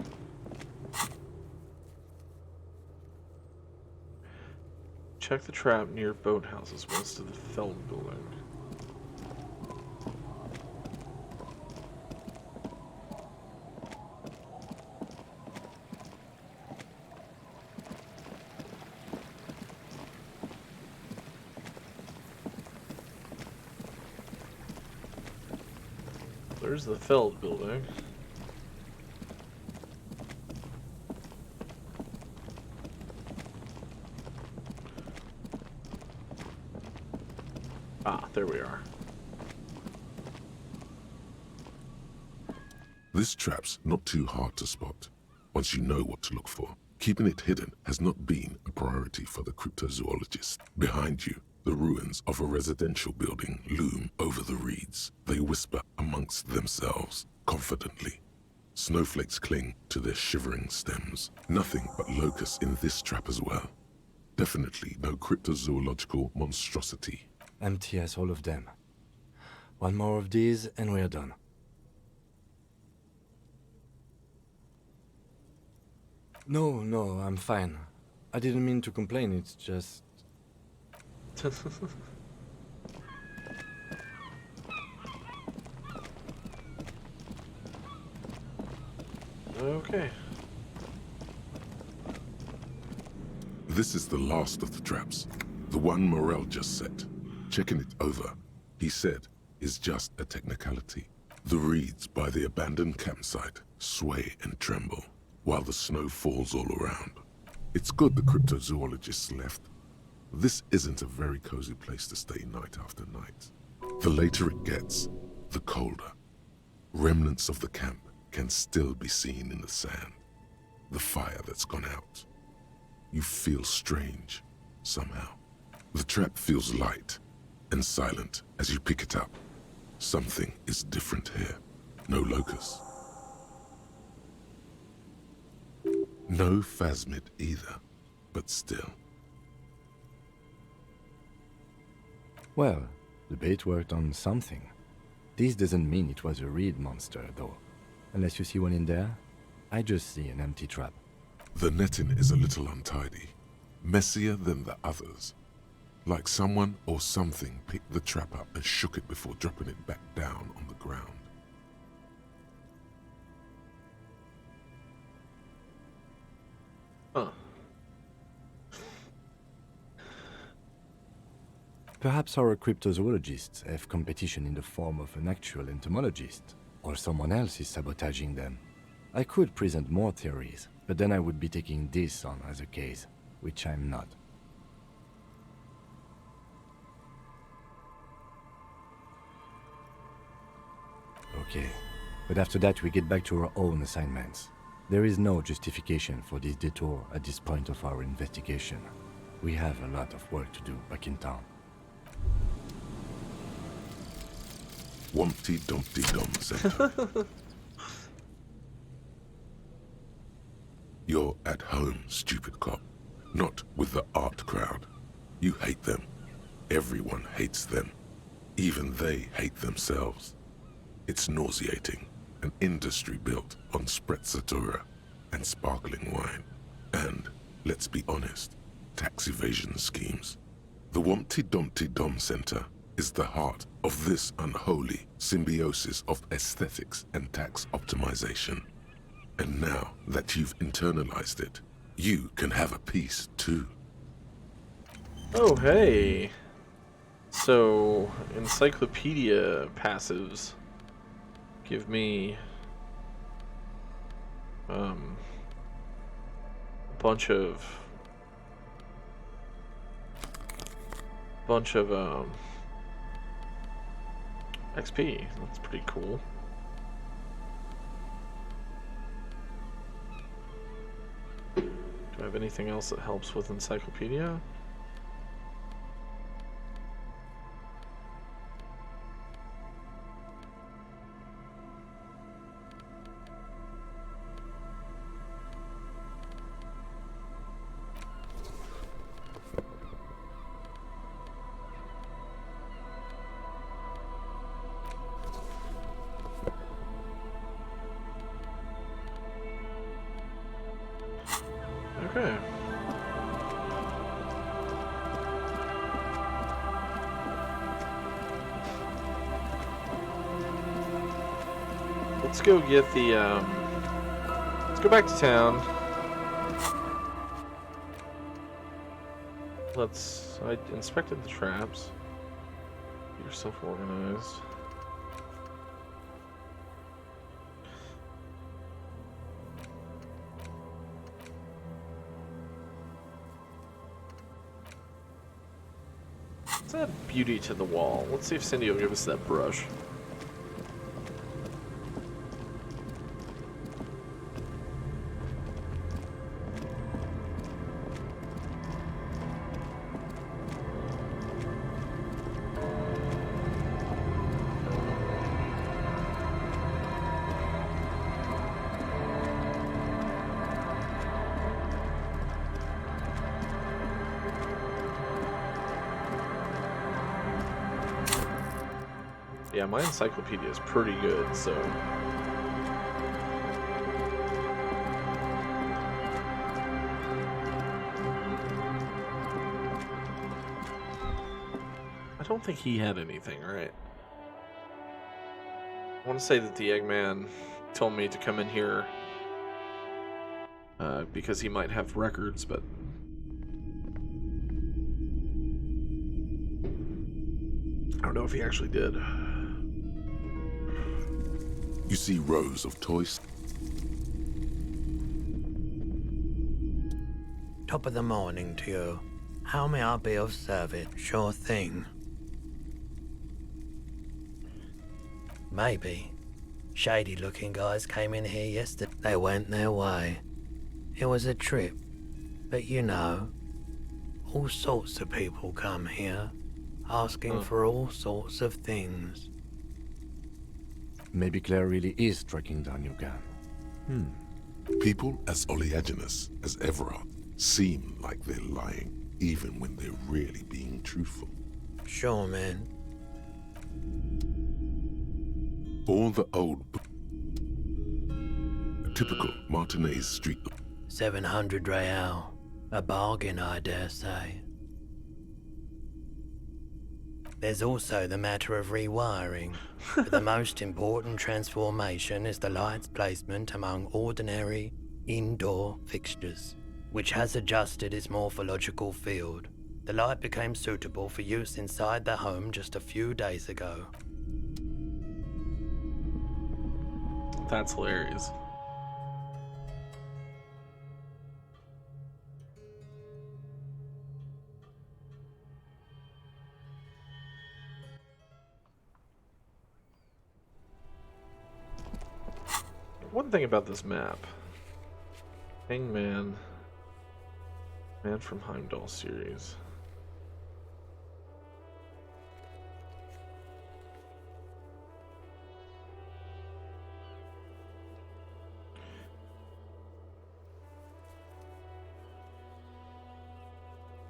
[SPEAKER 1] check the trap near boathouses west of the Feld building. There's the Feld building. Ah, there we are.
[SPEAKER 2] This trap's not too hard to spot, once you know what to look for. Keeping it hidden has not been a priority for the cryptozoologist. Behind you, the ruins of a residential building loom over the reeds. They whisper amongst themselves, confidently. Snowflakes cling to their shivering stems. Nothing but locusts in this trap as well. Definitely no cryptozoological monstrosity.
[SPEAKER 3] Empty as all of them. One more of these and we're done. No, I'm fine. I didn't mean to complain, it's just...
[SPEAKER 1] Okay.
[SPEAKER 2] This is the last of the traps. The one Morel just set. Checking it over, he said, is just a technicality. The reeds by the abandoned campsite sway and tremble, while the snow falls all around. It's good the cryptozoologists left. This isn't a very cozy place to stay night after night. The later it gets, the colder. Remnants of the camp can still be seen in the sand. The fire that's gone out. You feel strange, somehow. The trap feels light and silent as you pick it up. Something is different here. No locusts. No phasmid either, but still.
[SPEAKER 3] Well, the bait worked on something. This doesn't mean it was a reed monster, though. Unless you see one in there, I just see an empty trap.
[SPEAKER 2] The netting is a little untidy, messier than the others. Like someone or something picked the trap up and shook it before dropping it back down on the ground.
[SPEAKER 1] Huh.
[SPEAKER 3] Perhaps our cryptozoologists have competition in the form of an actual entomologist, or someone else is sabotaging them. I could present more theories, but then I would be taking this on as a case, which I'm not. Okay, but after that we get back to our own assignments. There is no justification for this detour at this point of our investigation. We have a lot of work to do back in town.
[SPEAKER 2] Wumpty Dumpty Dum Center. You're at home, stupid cop. Not with the art crowd. You hate them. Everyone hates them. Even they hate themselves. It's nauseating. An industry built on sprezzatura and sparkling wine. And, let's be honest, tax evasion schemes. The Wumpty Dumpty Dum Center is the heart of this unholy symbiosis of aesthetics and tax optimization. And now that you've internalized it, you can have a piece too.
[SPEAKER 1] Oh, hey. So, encyclopedia passives give me a bunch of bunch of XP. That's pretty cool. Do I have anything else that helps with encyclopedia? Okay. Let's go get the, let's go back to town. I inspected the traps. Get yourself organized. Let's add beauty to the wall. Let's see if Cindy will give us that brush. Yeah, my encyclopedia is pretty good, so... I don't think he had anything, right? I want to say that the Eggman told me to come in here because he might have records, but... I don't know if he actually did.
[SPEAKER 2] You see rows of toys.
[SPEAKER 12] Top of the morning to you. How may I be of service? Sure thing. Maybe. Shady-looking guys came in here yesterday. They went their way. It was a trip. But you know, all sorts of people come here, asking for all sorts of things.
[SPEAKER 3] Maybe Claire really is tracking down your gun.
[SPEAKER 2] People as oleaginous as Everard seem like they're lying, even when they're really being truthful.
[SPEAKER 12] Sure, man.
[SPEAKER 2] All the old... typical Martinez Street...
[SPEAKER 12] 700 real. A bargain, I dare say. There's also the matter of rewiring, but the most important transformation is the light's placement among ordinary indoor fixtures, which has adjusted its morphological field. The light became suitable for use inside the home just a few days ago.
[SPEAKER 1] That's hilarious. One thing about this map. Hangman. Man from Heimdall series.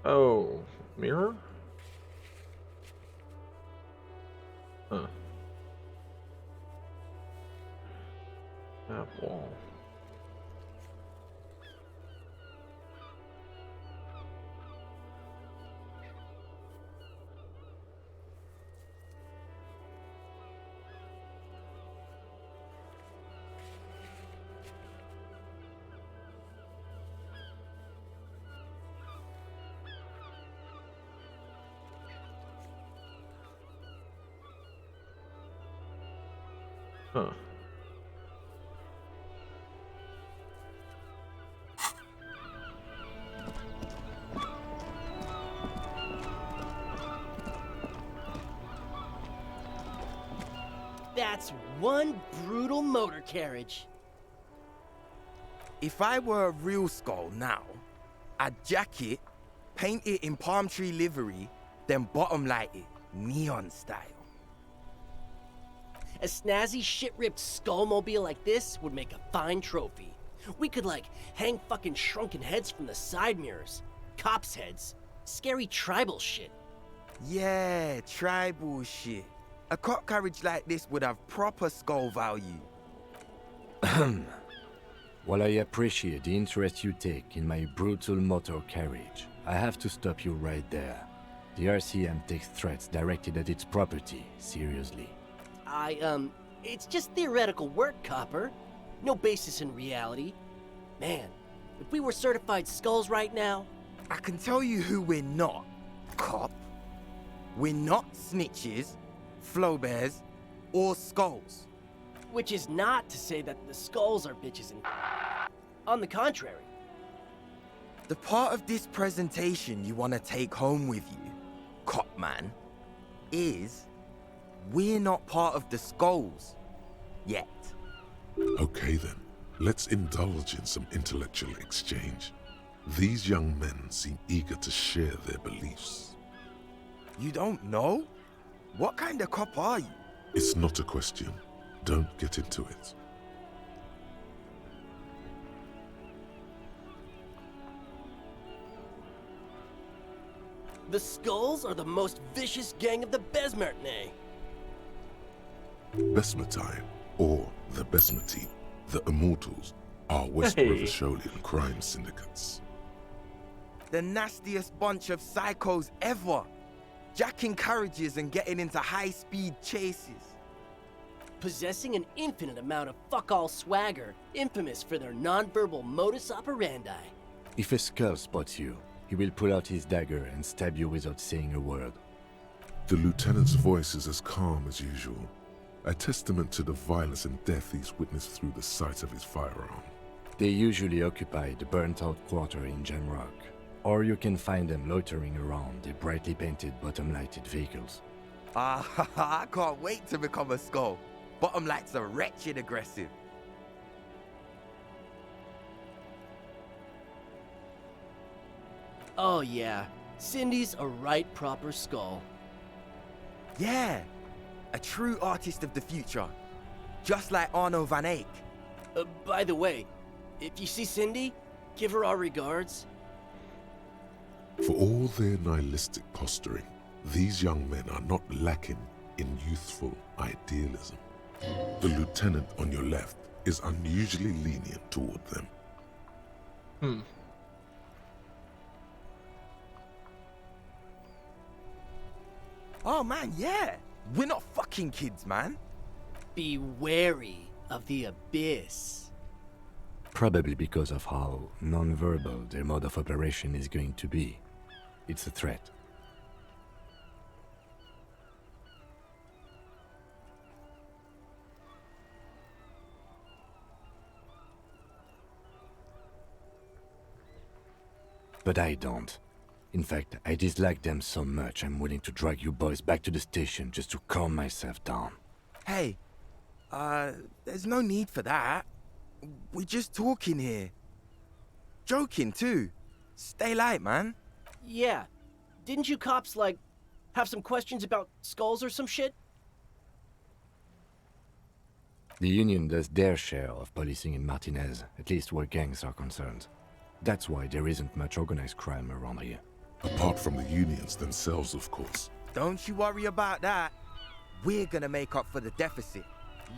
[SPEAKER 1] Oh, mirror? Huh. Map wall. Huh.
[SPEAKER 9] That's one brutal motor carriage.
[SPEAKER 13] If I were a real skull now, I'd jack it, paint it in palm tree livery, then bottom light it, neon style.
[SPEAKER 9] A snazzy shit-ripped skullmobile like this would make a fine trophy. We could, like, hang fucking shrunken heads from the side mirrors. Cops' heads. Scary tribal shit.
[SPEAKER 13] Yeah, tribal shit. A cop carriage like this would have proper skull value.
[SPEAKER 3] While I appreciate the interest you take in my brutal motor carriage, I have to stop you right there. The RCM takes threats directed at its property seriously.
[SPEAKER 9] It's just theoretical work, Copper. No basis in reality. Man, if we were certified skulls right now...
[SPEAKER 13] I can tell you who we're not, cop. We're not snitches, flow bears, or skulls.
[SPEAKER 9] Which is not to say that the skulls are bitches and... On the contrary.
[SPEAKER 13] The part of this presentation you want to take home with you, cop man, is we're not part of the skulls. Yet.
[SPEAKER 2] Okay then, let's indulge in some intellectual exchange. These young men seem eager to share their beliefs.
[SPEAKER 13] You don't know? What kind of cop are you?
[SPEAKER 2] It's not a question. Don't get into it.
[SPEAKER 9] The Skulls are the most vicious gang of the Besmertne.
[SPEAKER 2] Besmatine, or the Besmati, the Immortals, are West River Sholian crime syndicates.
[SPEAKER 13] The nastiest bunch of psychos ever. Jacking carriages and getting into high-speed chases.
[SPEAKER 9] Possessing an infinite amount of fuck-all swagger, infamous for their non-verbal modus operandi.
[SPEAKER 3] If a skull spots you, he will pull out his dagger and stab you without saying a word.
[SPEAKER 2] The lieutenant's voice is as calm as usual, a testament to the violence and death he's witnessed through the sight of his firearm.
[SPEAKER 3] They usually occupy the burnt-out quarter in Jamrock, or you can find them loitering around the brightly painted bottom-lighted vehicles.
[SPEAKER 13] I can't wait to become a skull. Bottom lights are wretched aggressive.
[SPEAKER 9] Oh yeah, Cindy's a right proper skull.
[SPEAKER 13] Yeah, a true artist of the future. Just like Arno van Eyck.
[SPEAKER 9] By the way, if you see Cindy, give her our regards.
[SPEAKER 2] For all their nihilistic posturing, these young men are not lacking in youthful idealism. The lieutenant on your left is unusually lenient toward them.
[SPEAKER 13] Oh man, yeah. We're not fucking kids, man.
[SPEAKER 9] Be wary of the abyss.
[SPEAKER 3] Probably because of how non-verbal their mode of operation is going to be. It's a threat. But I don't. In fact, I dislike them so much I'm willing to drag you boys back to the station just to calm myself down.
[SPEAKER 13] Hey, there's no need for that. We're just talking here. Joking too. Stay light, man.
[SPEAKER 9] Yeah. Didn't you cops, like, have some questions about skulls or some shit?
[SPEAKER 3] The Union does their share of policing in Martinez, at least where gangs are concerned. That's why there isn't much organized crime around here.
[SPEAKER 2] Apart from the unions themselves, of course.
[SPEAKER 13] Don't you worry about that. We're gonna make up for the deficit.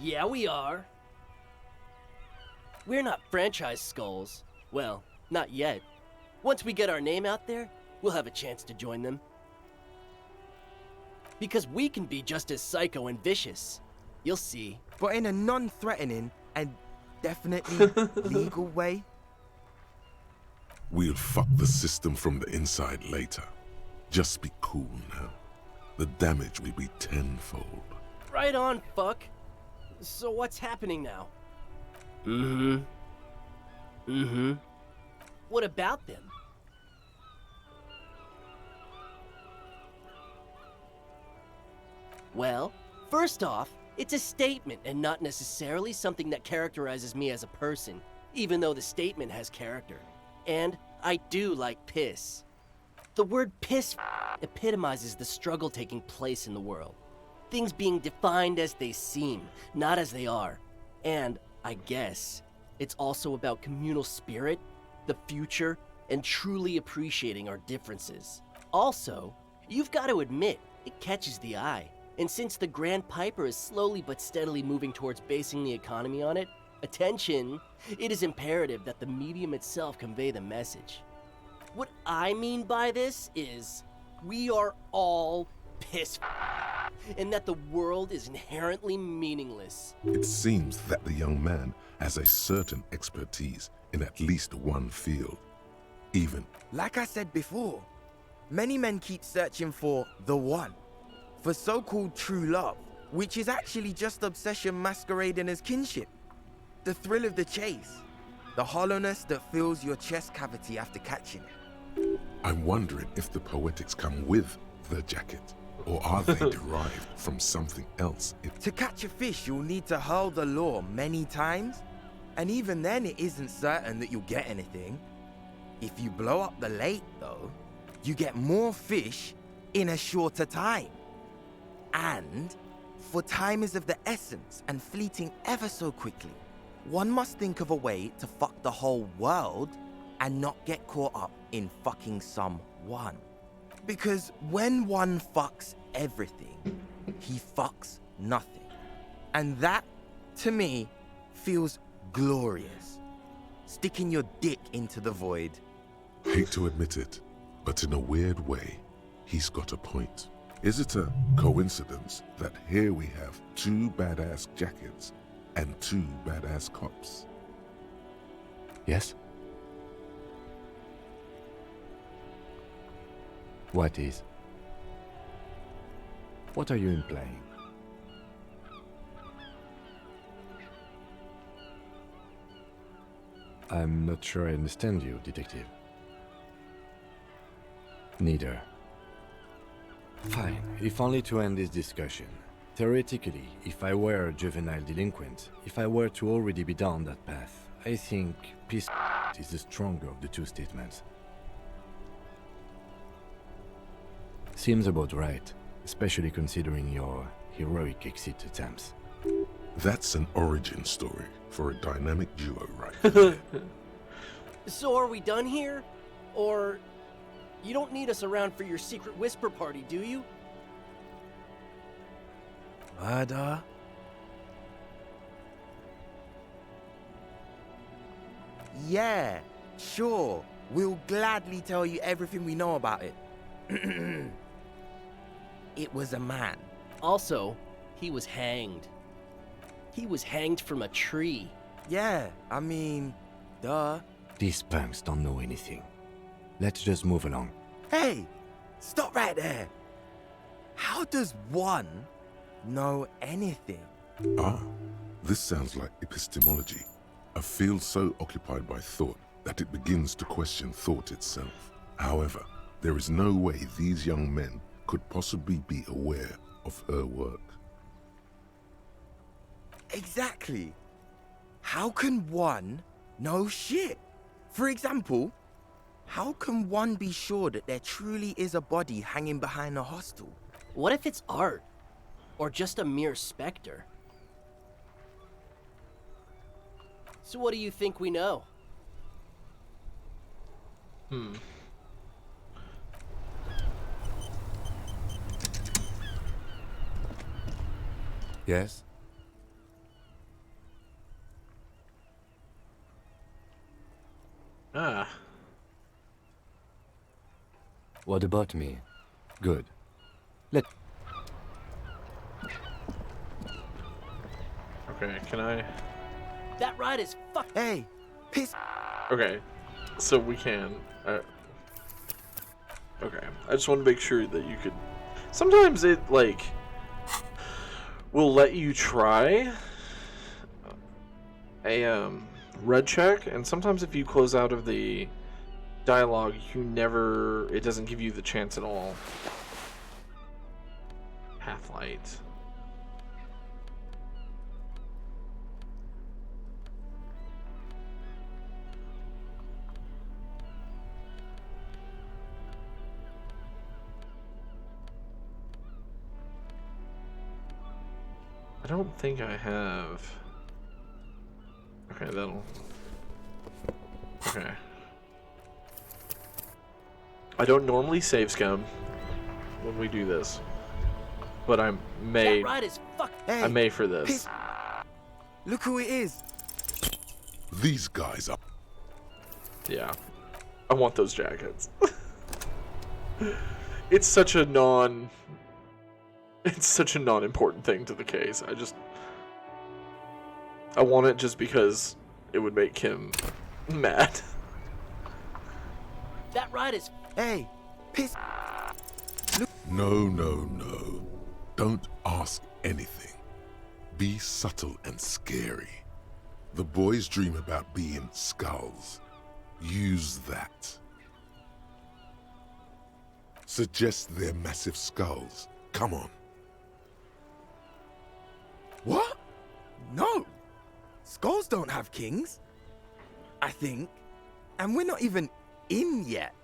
[SPEAKER 9] Yeah, we are. We're not franchise skulls. Well, not yet. Once we get our name out there, we'll have a chance to join them. Because we can be just as psycho and vicious. You'll see.
[SPEAKER 13] But in a non-threatening and definitely legal way.
[SPEAKER 2] We'll fuck the system from the inside later. Just be cool now. The damage will be tenfold.
[SPEAKER 9] Right on, fuck. So what's happening now? What about them? Well, first off,
[SPEAKER 14] It's a statement and not necessarily something that characterizes me as a person, even though the statement has character. And I do like piss. The word piss epitomizes the struggle taking place in the world. Things being defined as they seem, not as they are. And, I guess, it's also about communal spirit, the future, and truly appreciating our differences. Also, you've got to admit, it catches the eye. And since the Grand Piper is slowly but steadily moving towards basing the economy on it, attention, it is imperative that the medium itself convey the message. What I mean by this is, we are all piss and that the world is inherently meaningless.
[SPEAKER 2] It seems that the young man has a certain expertise in at least one field. Even,
[SPEAKER 13] like I said before, many men keep searching for the one, for so-called true love, which is actually just obsession masquerading as kinship. The thrill of the chase, the hollowness that fills your chest cavity after catching it.
[SPEAKER 2] I'm wondering if the poetics come with the jacket, or are they derived from something else?
[SPEAKER 13] To catch a fish, you'll need to hurl the lure many times, and even then it isn't certain that you'll get anything. If you blow up the lake, though, you get more fish in a shorter time. And, for time is of the essence and fleeting ever so quickly, one must think of a way to fuck the whole world and not get caught up in fucking someone. Because when one fucks everything, he fucks nothing. And that, to me, feels glorious. Sticking your dick into the void.
[SPEAKER 2] Hate to admit it, but in a weird way, he's got a point. Is it a coincidence that here we have 2 badass jackets and 2 badass cops?
[SPEAKER 3] Yes? What is? What are you implying? I'm not sure I understand you, Detective. Neither. Fine, if only to end this discussion. Theoretically, if I were a juvenile delinquent, if I were to already be down that path, I think peace is the stronger of the two statements. Seems about right, especially considering your heroic exit attempts.
[SPEAKER 2] That's an origin story for a dynamic duo right there.
[SPEAKER 14] So are we done here? Or you don't need us around for your secret whisper party, do you?
[SPEAKER 13] Murder? Yeah, sure. We'll gladly tell you everything we know about it. It was a man.
[SPEAKER 14] Also, he was hanged. He was hanged from a tree.
[SPEAKER 13] Yeah, I mean, duh.
[SPEAKER 3] These punks don't know anything. Let's just move along.
[SPEAKER 13] Hey, stop right there. How does one know anything?
[SPEAKER 2] Ah, this sounds like epistemology, a field so occupied by thought that it begins to question thought itself. However, there is no way these young men could possibly be aware of her work.
[SPEAKER 13] Exactly. How can one know shit? For example, how can one be sure that there truly is a body hanging behind a hostel?
[SPEAKER 14] What if it's art? Or just a mere specter? So what do you think we know?
[SPEAKER 3] Yes?
[SPEAKER 1] Ah.
[SPEAKER 3] What about me? Good. Let...
[SPEAKER 1] Okay, can I...
[SPEAKER 14] That ride is fuck.
[SPEAKER 13] Hey, piss.
[SPEAKER 1] Okay, so we can... okay, I just want to make sure that you could... Sometimes it, like, will let you try a, red check, and sometimes if you close out of the dialogue, it doesn't give you the chance at all. Half-light. don't think I have... Okay, that'll... Okay. I don't normally save scum when we do this, but I'm made.
[SPEAKER 14] That ride is fuck.
[SPEAKER 13] Hey,
[SPEAKER 1] I'm made for this.
[SPEAKER 13] look who it is.
[SPEAKER 2] These guys are...
[SPEAKER 1] Yeah. I want those jackets. It's such a non-important thing to the case. I want it just because it would make him mad.
[SPEAKER 14] That ride is...
[SPEAKER 13] Hey, piss.
[SPEAKER 2] No. Don't ask anything. Be subtle and scary. The boys dream about being skulls. Use that. Suggest they're massive skulls. Come on.
[SPEAKER 13] What? No. Skulls don't have kings. I think. And we're not even in yet.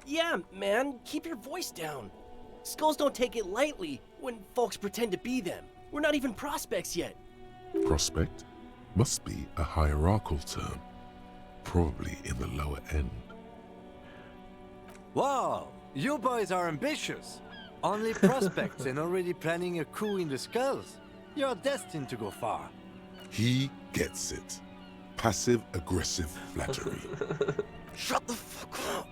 [SPEAKER 14] Yeah, man, keep your voice down. Skulls don't take it lightly when folks pretend to be them. We're not even prospects yet.
[SPEAKER 2] Prospect must be a hierarchical term. Probably in the lower end.
[SPEAKER 3] Wow, you boys are ambitious. Only prospects and already planning a coup in the skulls. You're destined to go far.
[SPEAKER 2] He gets it. Passive-aggressive flattery.
[SPEAKER 13] Shut the fuck up.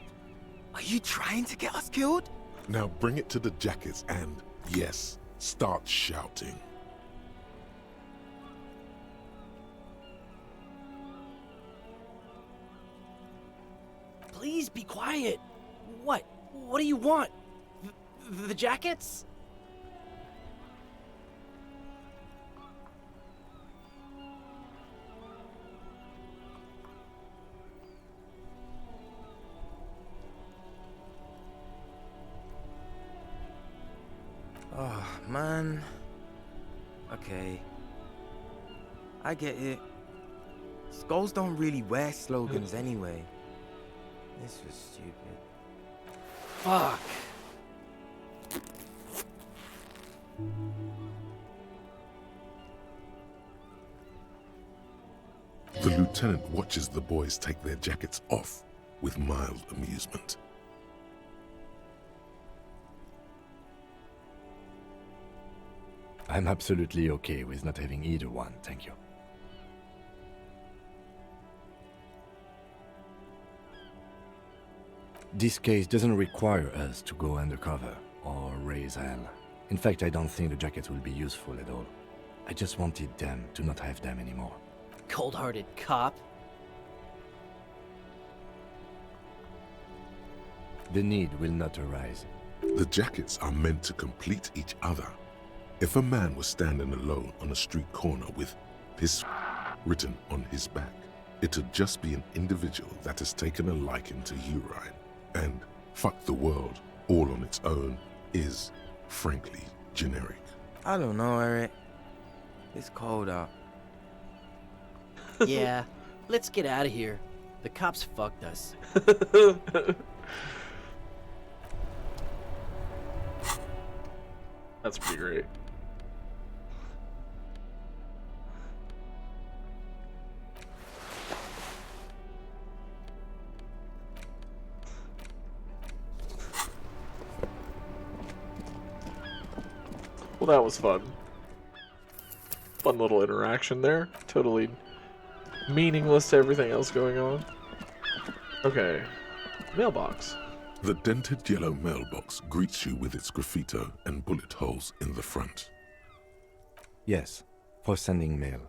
[SPEAKER 13] Are you trying to get us killed?
[SPEAKER 2] Now bring it to the jackets and, yes, start shouting.
[SPEAKER 14] Please be quiet. What? What do you want? The jackets?
[SPEAKER 13] Oh, man. Okay. I get it. Skulls don't really wear slogans anyway. This was stupid.
[SPEAKER 14] Fuck.
[SPEAKER 2] The lieutenant watches the boys take their jackets off with mild amusement.
[SPEAKER 3] I'm absolutely okay with not having either one, thank you. This case doesn't require us to go undercover or raise hell. In fact, I don't think the jackets will be useful at all. I just wanted them to not have them anymore.
[SPEAKER 14] Cold-hearted cop.
[SPEAKER 3] The need will not arise.
[SPEAKER 2] The jackets are meant to complete each other. If a man was standing alone on a street corner with "piss" written on his back, it'd just be an individual that has taken a liking to urine. And "fuck the world" all on its own is, frankly, generic.
[SPEAKER 13] I don't know, Eric. It's cold out.
[SPEAKER 14] Yeah, let's get out of here. The cops fucked us.
[SPEAKER 1] That's pretty great. Well, that was fun. Fun little interaction there. Totally meaningless to everything else going on. Okay. Mailbox.
[SPEAKER 2] The dented yellow mailbox greets you with its graffito and bullet holes in the front.
[SPEAKER 3] Yes, for sending mail.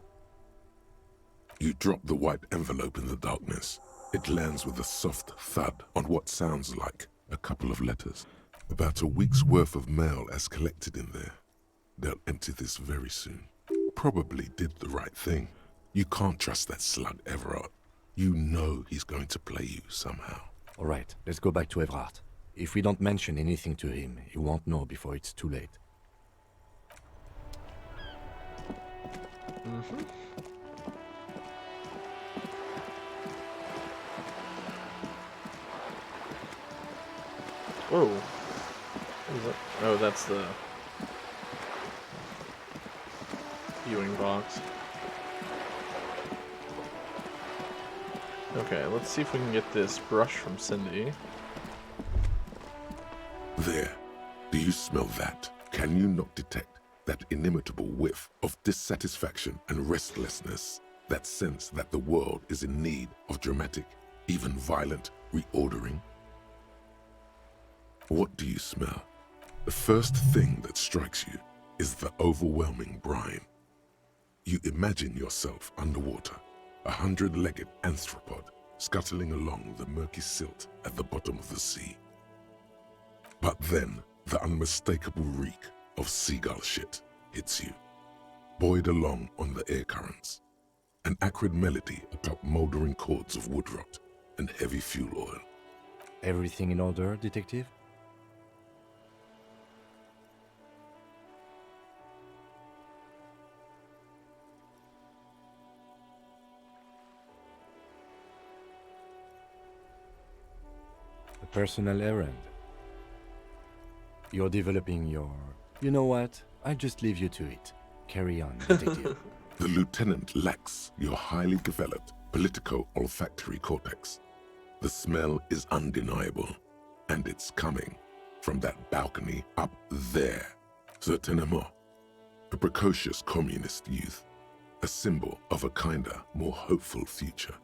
[SPEAKER 2] You drop the white envelope in the darkness. It lands with a soft thud on what sounds like a couple of letters. About a week's worth of mail as collected in there. They'll empty this very soon. Probably did the right thing. You can't trust that slug Everard. You know he's going to play you somehow.
[SPEAKER 3] All right, let's go back to Everard. If we don't mention anything to him, he won't know before it's too late.
[SPEAKER 1] Mm-hmm. Whoa. What is that? Oh, that's the... viewing box. Okay, let's see if we can get this brush from Cindy.
[SPEAKER 2] There. Do you smell that? Can you not detect that inimitable whiff of dissatisfaction and restlessness? That sense that the world is in need of dramatic, even violent reordering? What do you smell? The first thing that strikes you is the overwhelming brine. You imagine yourself underwater, a 100-legged anthropod scuttling along the murky silt at the bottom of the sea. But then, the unmistakable reek of seagull shit hits you, buoyed along on the air currents, an acrid melody atop mouldering cords of wood rot and heavy fuel oil.
[SPEAKER 3] Everything in order, detective? A personal errand. You're developing your... You know what? I'll just leave you to it. Carry on, detective.
[SPEAKER 2] The lieutenant lacks your highly developed politico-olfactory cortex. The smell is undeniable, and it's coming from that balcony up there. Certainement. A precocious communist youth, a symbol of a kinder, more hopeful future.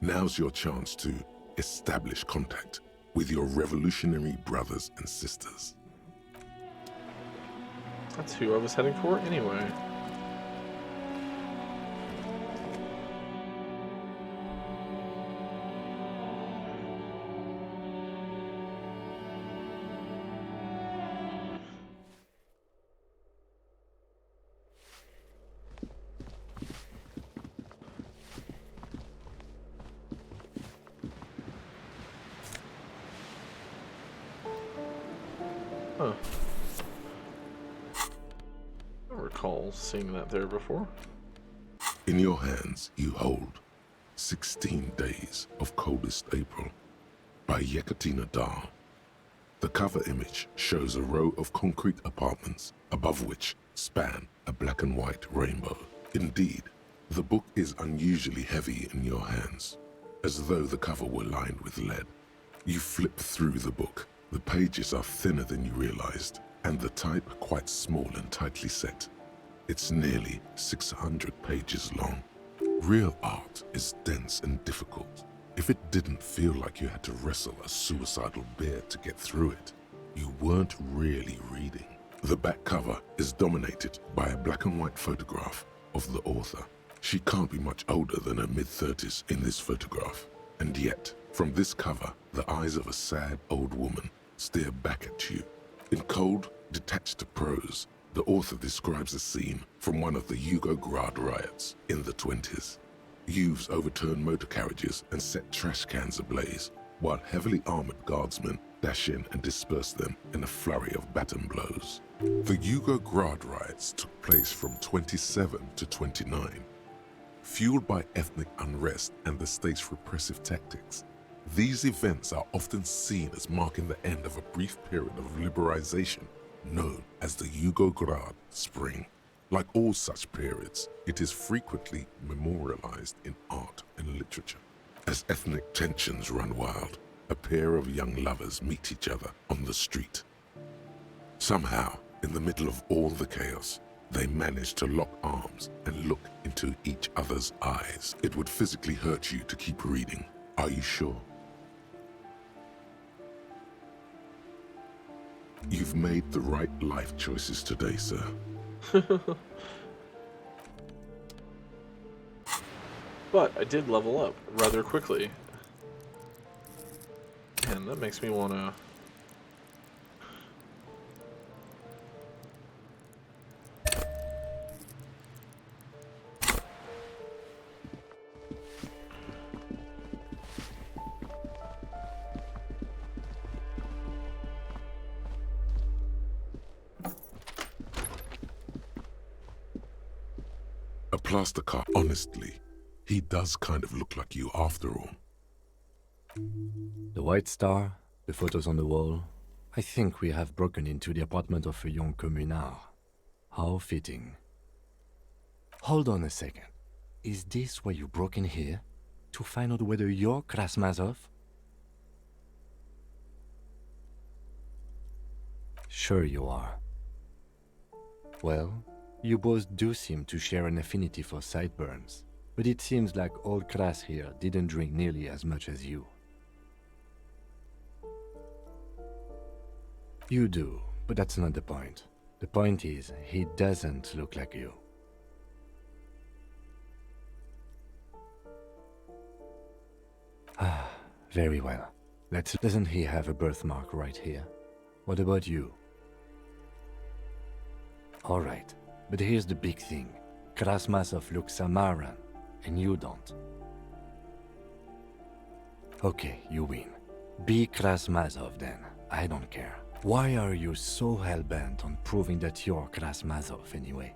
[SPEAKER 2] Now's your chance to establish contact with your revolutionary brothers and sisters.
[SPEAKER 1] That's who I was heading for anyway. Huh. I don't recall seeing that there before.
[SPEAKER 2] In your hands, you hold 16 Days of Coldest April by Yekaterina Dahl. The cover image shows a row of concrete apartments above which span a black and white rainbow. Indeed, the book is unusually heavy in your hands, as though the cover were lined with lead. You flip through the book. The pages are thinner than you realized, and the type quite small and tightly set. It's nearly 600 pages long. Real art is dense and difficult. If it didn't feel like you had to wrestle a suicidal bear to get through it, you weren't really reading. The back cover is dominated by a black and white photograph of the author. She can't be much older than her mid-30s in this photograph, and yet, from this cover, the eyes of a sad old woman stare back at you. In cold, detached prose, the author describes a scene from one of the Yugoslavia riots in the 20s. Youths overturn motor carriages and set trash cans ablaze, while heavily armored guardsmen dash in and disperse them in a flurry of baton blows. The Yugoslavia riots took place from 27 to 29. Fueled by ethnic unrest and the state's repressive tactics, these events are often seen as marking the end of a brief period of liberalization known as the Yugoslavia Spring. Like all such periods, it is frequently memorialized in art and literature. As ethnic tensions run wild, a pair of young lovers meet each other on the street. Somehow, in the middle of all the chaos, they manage to lock arms and look into each other's eyes. It would physically hurt you to keep reading. Are you sure? You've made the right life choices today, sir.
[SPEAKER 1] But I did level up rather quickly. And that makes me want to...
[SPEAKER 2] A plaster cast. Honestly, he does kind of look like you after all.
[SPEAKER 3] The White Star, the photos on the wall. I think we have broken into the apartment of a young communard. How fitting. Hold on a second. Is this why you broke in here? To find out whether you're Krasmazov? Sure you are. Well, you both do seem to share an affinity for sideburns, but it seems like old Kras here didn't drink nearly as much as you. You do, but that's not the point. The point is, he doesn't look like you. Ah, very well. Doesn't he have a birthmark right here? What about you? Alright, but here's the big thing. Krasmazov looks Samaran, and you don't. Okay, you win. Be Krasmazov then. I don't care. Why are you so hell-bent on proving that you're Krasmazov anyway?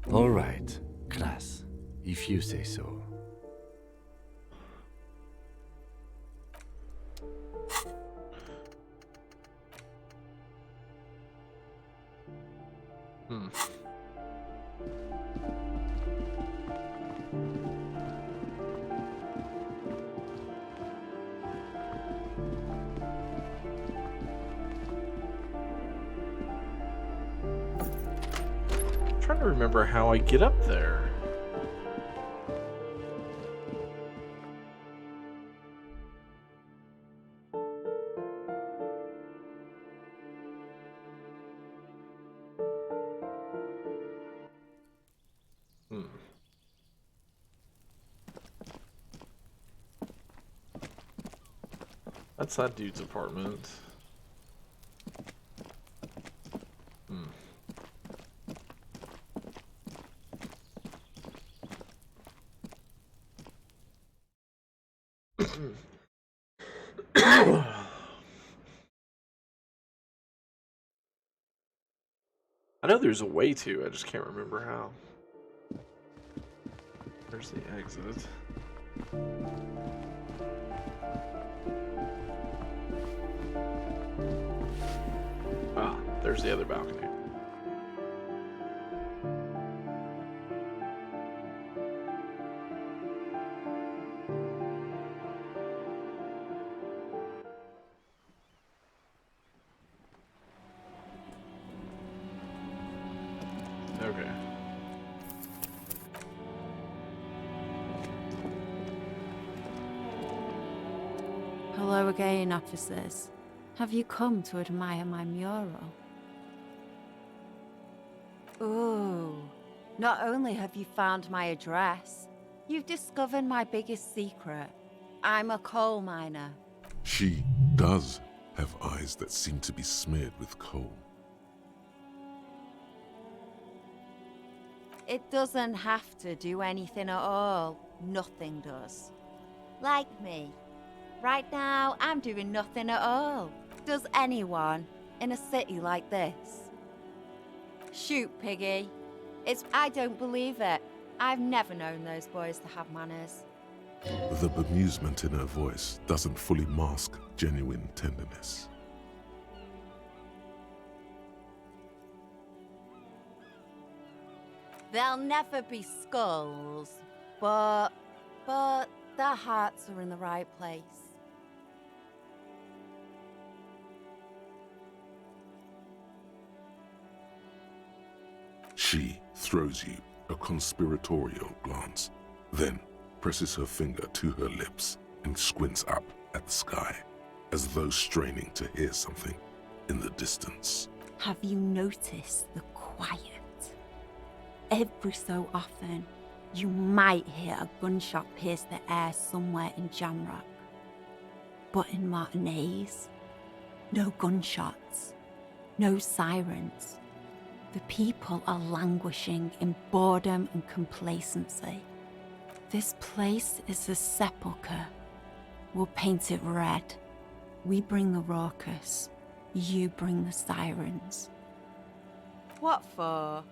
[SPEAKER 3] Alright, Kras, if you say so.
[SPEAKER 1] Trying to remember how I get up there. That's that dude's apartment. I know there's a way to, I just can't remember how. There's the exit. Ah, there's the other balcony. Okay.
[SPEAKER 4] Hello again, officers. Have you come to admire my mural? Ooh, not only have you found my address, you've discovered my biggest secret. I'm a coal miner.
[SPEAKER 2] She does have eyes that seem to be smeared with coal.
[SPEAKER 4] It doesn't have to do anything at all. Nothing does. Like me. Right now, I'm doing nothing at all. Does anyone in a city like this? Shoot, Piggy. I don't believe it. I've never known those boys to have manners.
[SPEAKER 2] The bemusement in her voice doesn't fully mask genuine tenderness.
[SPEAKER 4] There'll never be skulls, but their hearts are in the right place.
[SPEAKER 2] She throws you a conspiratorial glance, then presses her finger to her lips and squints up at the sky, as though straining to hear something in the distance.
[SPEAKER 4] Have you noticed the quiet? Every so often, you might hear a gunshot pierce the air somewhere in Jamrock. But in Martinez, no gunshots, no sirens. The people are languishing in boredom and complacency. This place is a sepulchre. We'll paint it red. We bring the raucous. You bring the sirens. What for?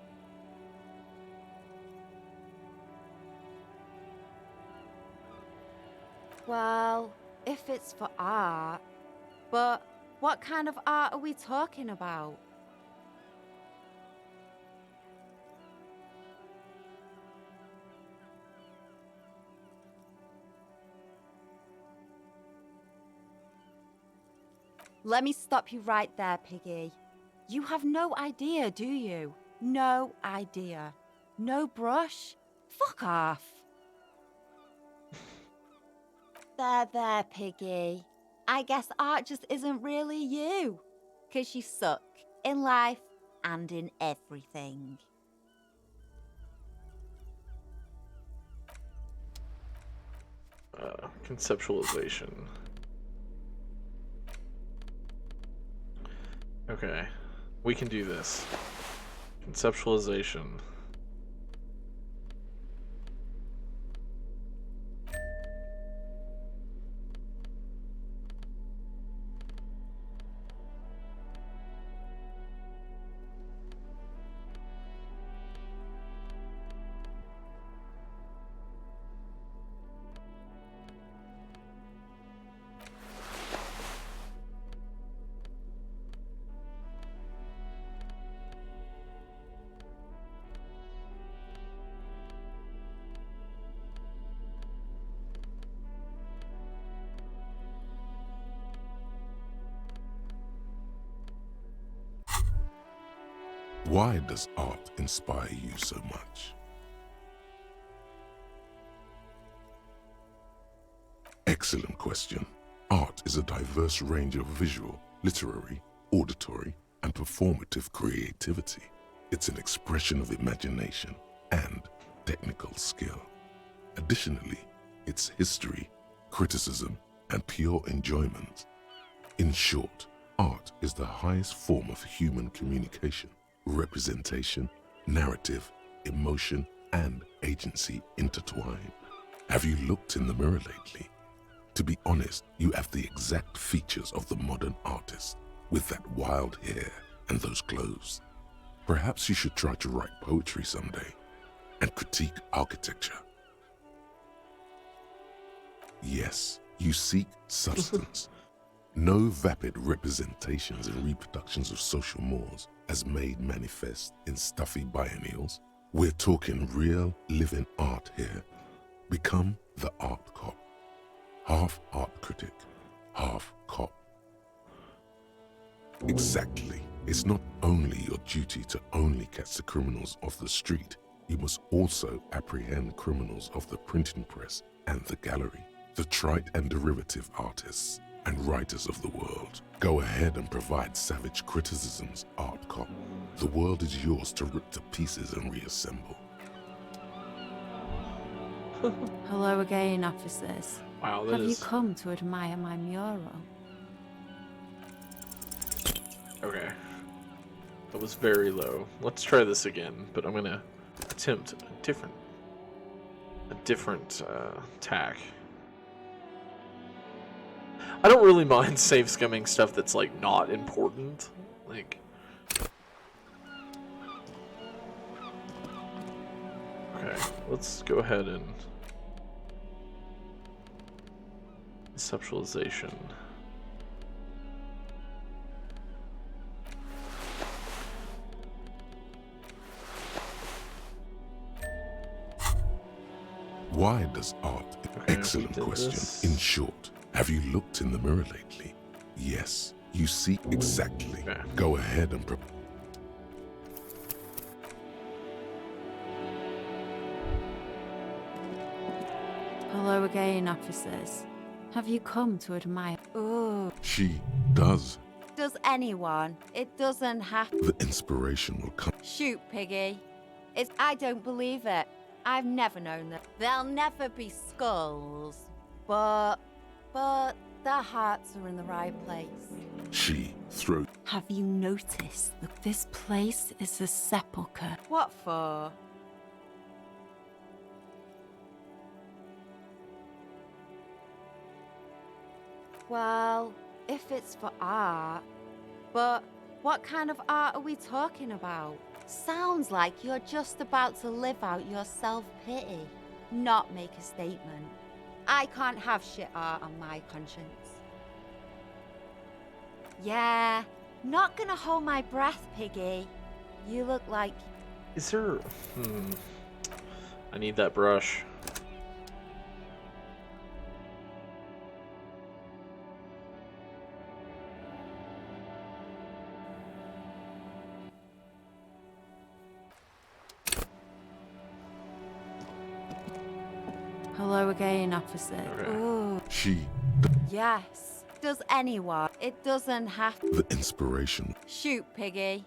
[SPEAKER 4] Well, if it's for art. But what kind of art are we talking about? Let me stop you right there, Piggy. You have no idea, do you? No idea. No brush? Fuck off. There, Piggy. I guess art just isn't really you. 'Cause you suck in life and in everything.
[SPEAKER 1] Conceptualization. Okay, we can do this. Conceptualization.
[SPEAKER 2] Why does art inspire you so much? Excellent question. Art is a diverse range of visual, literary, auditory, and performative creativity. It's an expression of imagination and technical skill. Additionally, it's history, criticism, and pure enjoyment. In short, art is the highest form of human communication, representation, narrative, emotion, and agency intertwined. Have you looked in the mirror lately? To be honest, you have the exact features of the modern artist, with that wild hair and those clothes. Perhaps you should try to write poetry someday and critique architecture. Yes, you seek substance. No vapid representations and reproductions of social mores as made manifest in stuffy biennials. We're talking real, living art here. Become the art cop. Half art critic, half cop. Exactly. It's not only your duty to only catch the criminals off the street, you must also apprehend criminals of the printing press and the gallery, the trite and derivative artists and writers of the world. Go ahead and provide savage criticisms, art cop. The world is yours to rip to pieces and reassemble.
[SPEAKER 4] Hello again, officers.
[SPEAKER 1] Wow,
[SPEAKER 4] Have you come to admire my mural?
[SPEAKER 1] Okay. That was very low. Let's try this again, but I'm gonna attempt a different tack. I don't really mind save scumming stuff that's like not important. Like, okay, let's go ahead and conceptualization.
[SPEAKER 2] Why does art?
[SPEAKER 1] Okay,
[SPEAKER 2] Excellent question. In short, have you looked in the mirror lately? Yes, you see exactly.
[SPEAKER 1] Okay.
[SPEAKER 2] Go ahead and
[SPEAKER 4] Hello again, officers. Have you come to admire? Oh.
[SPEAKER 2] She does.
[SPEAKER 4] Does anyone? It doesn't have.
[SPEAKER 2] The inspiration will come.
[SPEAKER 4] Shoot, Piggy. I don't believe it. I've never known that. There'll never be skulls, but their hearts are in the right place.
[SPEAKER 2] She throws.
[SPEAKER 4] Have you noticed that this place is a sepulchre? What for? Well, if it's for art. But what kind of art are we talking about? Sounds like you're just about to live out your self-pity, not make a statement.
[SPEAKER 15] I can't have shit art on my conscience. Yeah, not gonna hold my breath, Piggy. You look like...
[SPEAKER 1] Is there... I need that brush.
[SPEAKER 15] Hello again, officer.
[SPEAKER 1] Okay.
[SPEAKER 15] Ooh.
[SPEAKER 2] She,
[SPEAKER 15] Yes. Does anyone? It doesn't have to.
[SPEAKER 2] the inspiration.
[SPEAKER 15] Shoot, Piggy.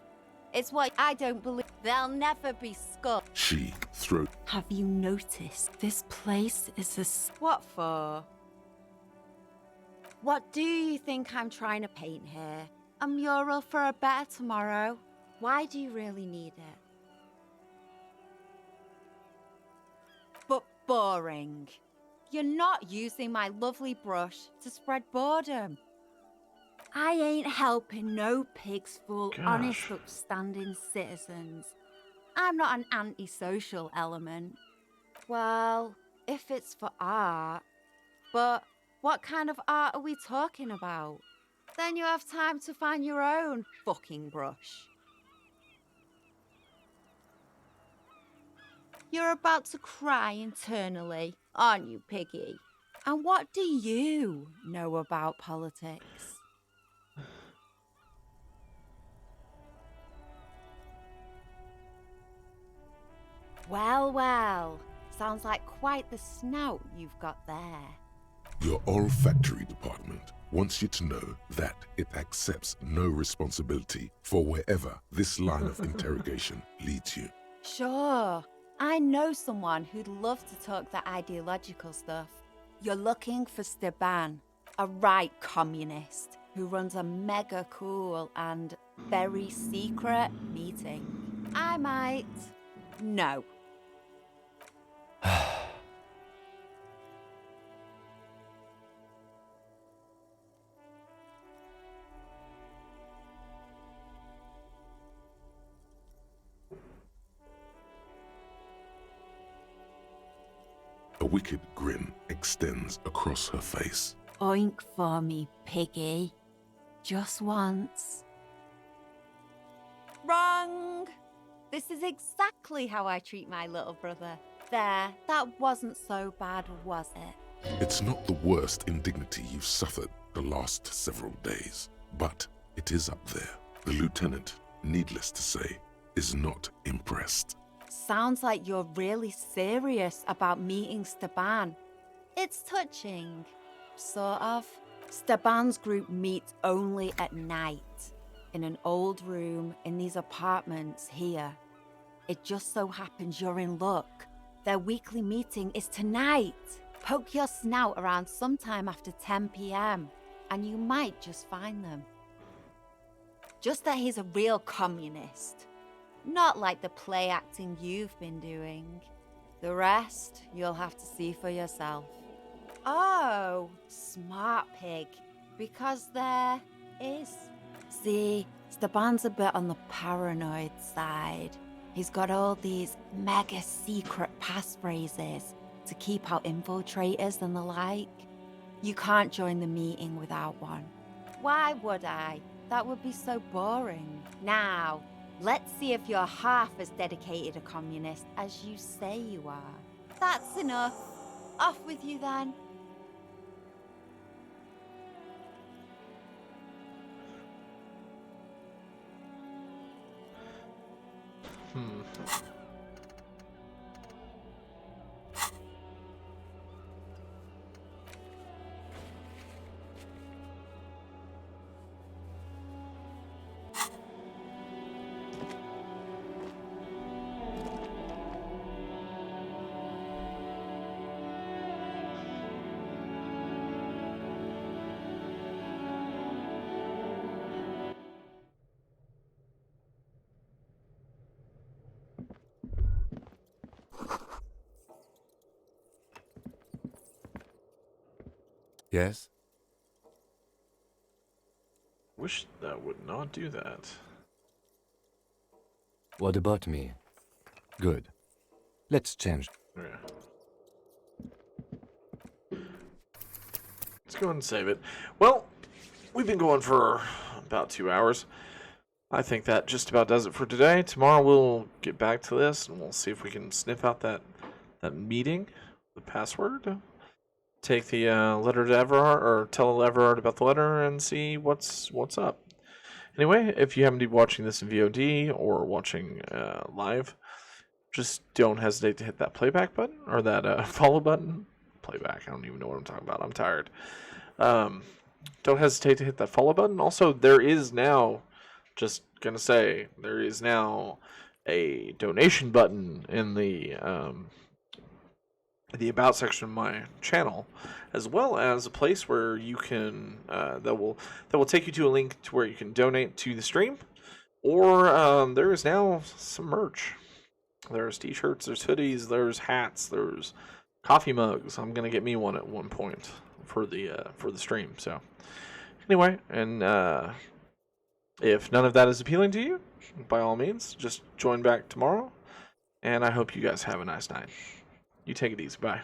[SPEAKER 15] It's what I don't believe. They'll never be skull.
[SPEAKER 2] She, throat.
[SPEAKER 15] Have you noticed? This place is a... What for? What do you think I'm trying to paint here? A mural for a better tomorrow? Why do you really need it? But boring. You're not using my lovely brush to spread boredom. I ain't helping no pigs fool honest, upstanding citizens. I'm not an antisocial element. Well, if it's for art. But what kind of art are we talking about? Then you have time to find your own fucking brush. You're about to cry internally, aren't you, Piggy? And what do you know about politics? Well, well. Sounds like quite the snout you've got there.
[SPEAKER 2] Your olfactory department wants you to know that it accepts no responsibility for wherever this line of interrogation leads you.
[SPEAKER 15] Sure. I know someone who'd love to talk that ideological stuff. You're looking for Steban, a right communist who runs a mega cool and very secret meeting. I might... No.
[SPEAKER 2] A wicked grin extends across her face.
[SPEAKER 15] Oink for me, Piggy. Just once. Wrong! This is exactly how I treat my little brother. There, that wasn't so bad, was it?
[SPEAKER 2] It's not the worst indignity you've suffered the last several days, but it is up there. The lieutenant, needless to say, is not impressed.
[SPEAKER 15] Sounds like you're really serious about meeting Steban. It's touching. Sort of. Steban's group meets only at night. In an old room in these apartments here. It just so happens you're in luck. Their weekly meeting is tonight. Poke your snout around sometime after 10 p.m. and you might just find them. Just that he's a real communist. Not like the play acting you've been doing. The rest, you'll have to see for yourself. Oh, smart pig. Because there is. See, Steban's a bit on the paranoid side. He's got all these mega secret passphrases to keep out infiltrators and the like. You can't join the meeting without one. Why would I? That would be so boring. Now, let's see if you're half as dedicated a communist as you say you are. That's enough. Off with you then.
[SPEAKER 3] Yes?
[SPEAKER 1] Wish that would not do that.
[SPEAKER 3] What about me? Good. Let's change.
[SPEAKER 1] Yeah. go ahead and save it. Well, we've been going for about 2 hours. I think that just about does it for today. Tomorrow we'll get back to this and we'll see if we can sniff out that meeting, the password. Take the letter to Everard, or tell Everard about the letter and see what's up. Anyway, if you happen to be watching this in VOD or watching live, just don't hesitate to hit that playback button or that follow button. Playback, I don't even know what I'm talking about. I'm tired. Don't hesitate to hit that follow button. Also, there is now, just gonna say, there is now a donation button in the about section of my channel, as well as a place where you can that will take you to a link to where you can donate to the stream, or there is now some merch. There's t-shirts, there's hoodies, there's hats, there's coffee mugs. I'm gonna get me one at one point for the stream. So anyway, and if none of that is appealing to you, by all means, just join back tomorrow. And I hope you guys have a nice night. You take it easy. Bye.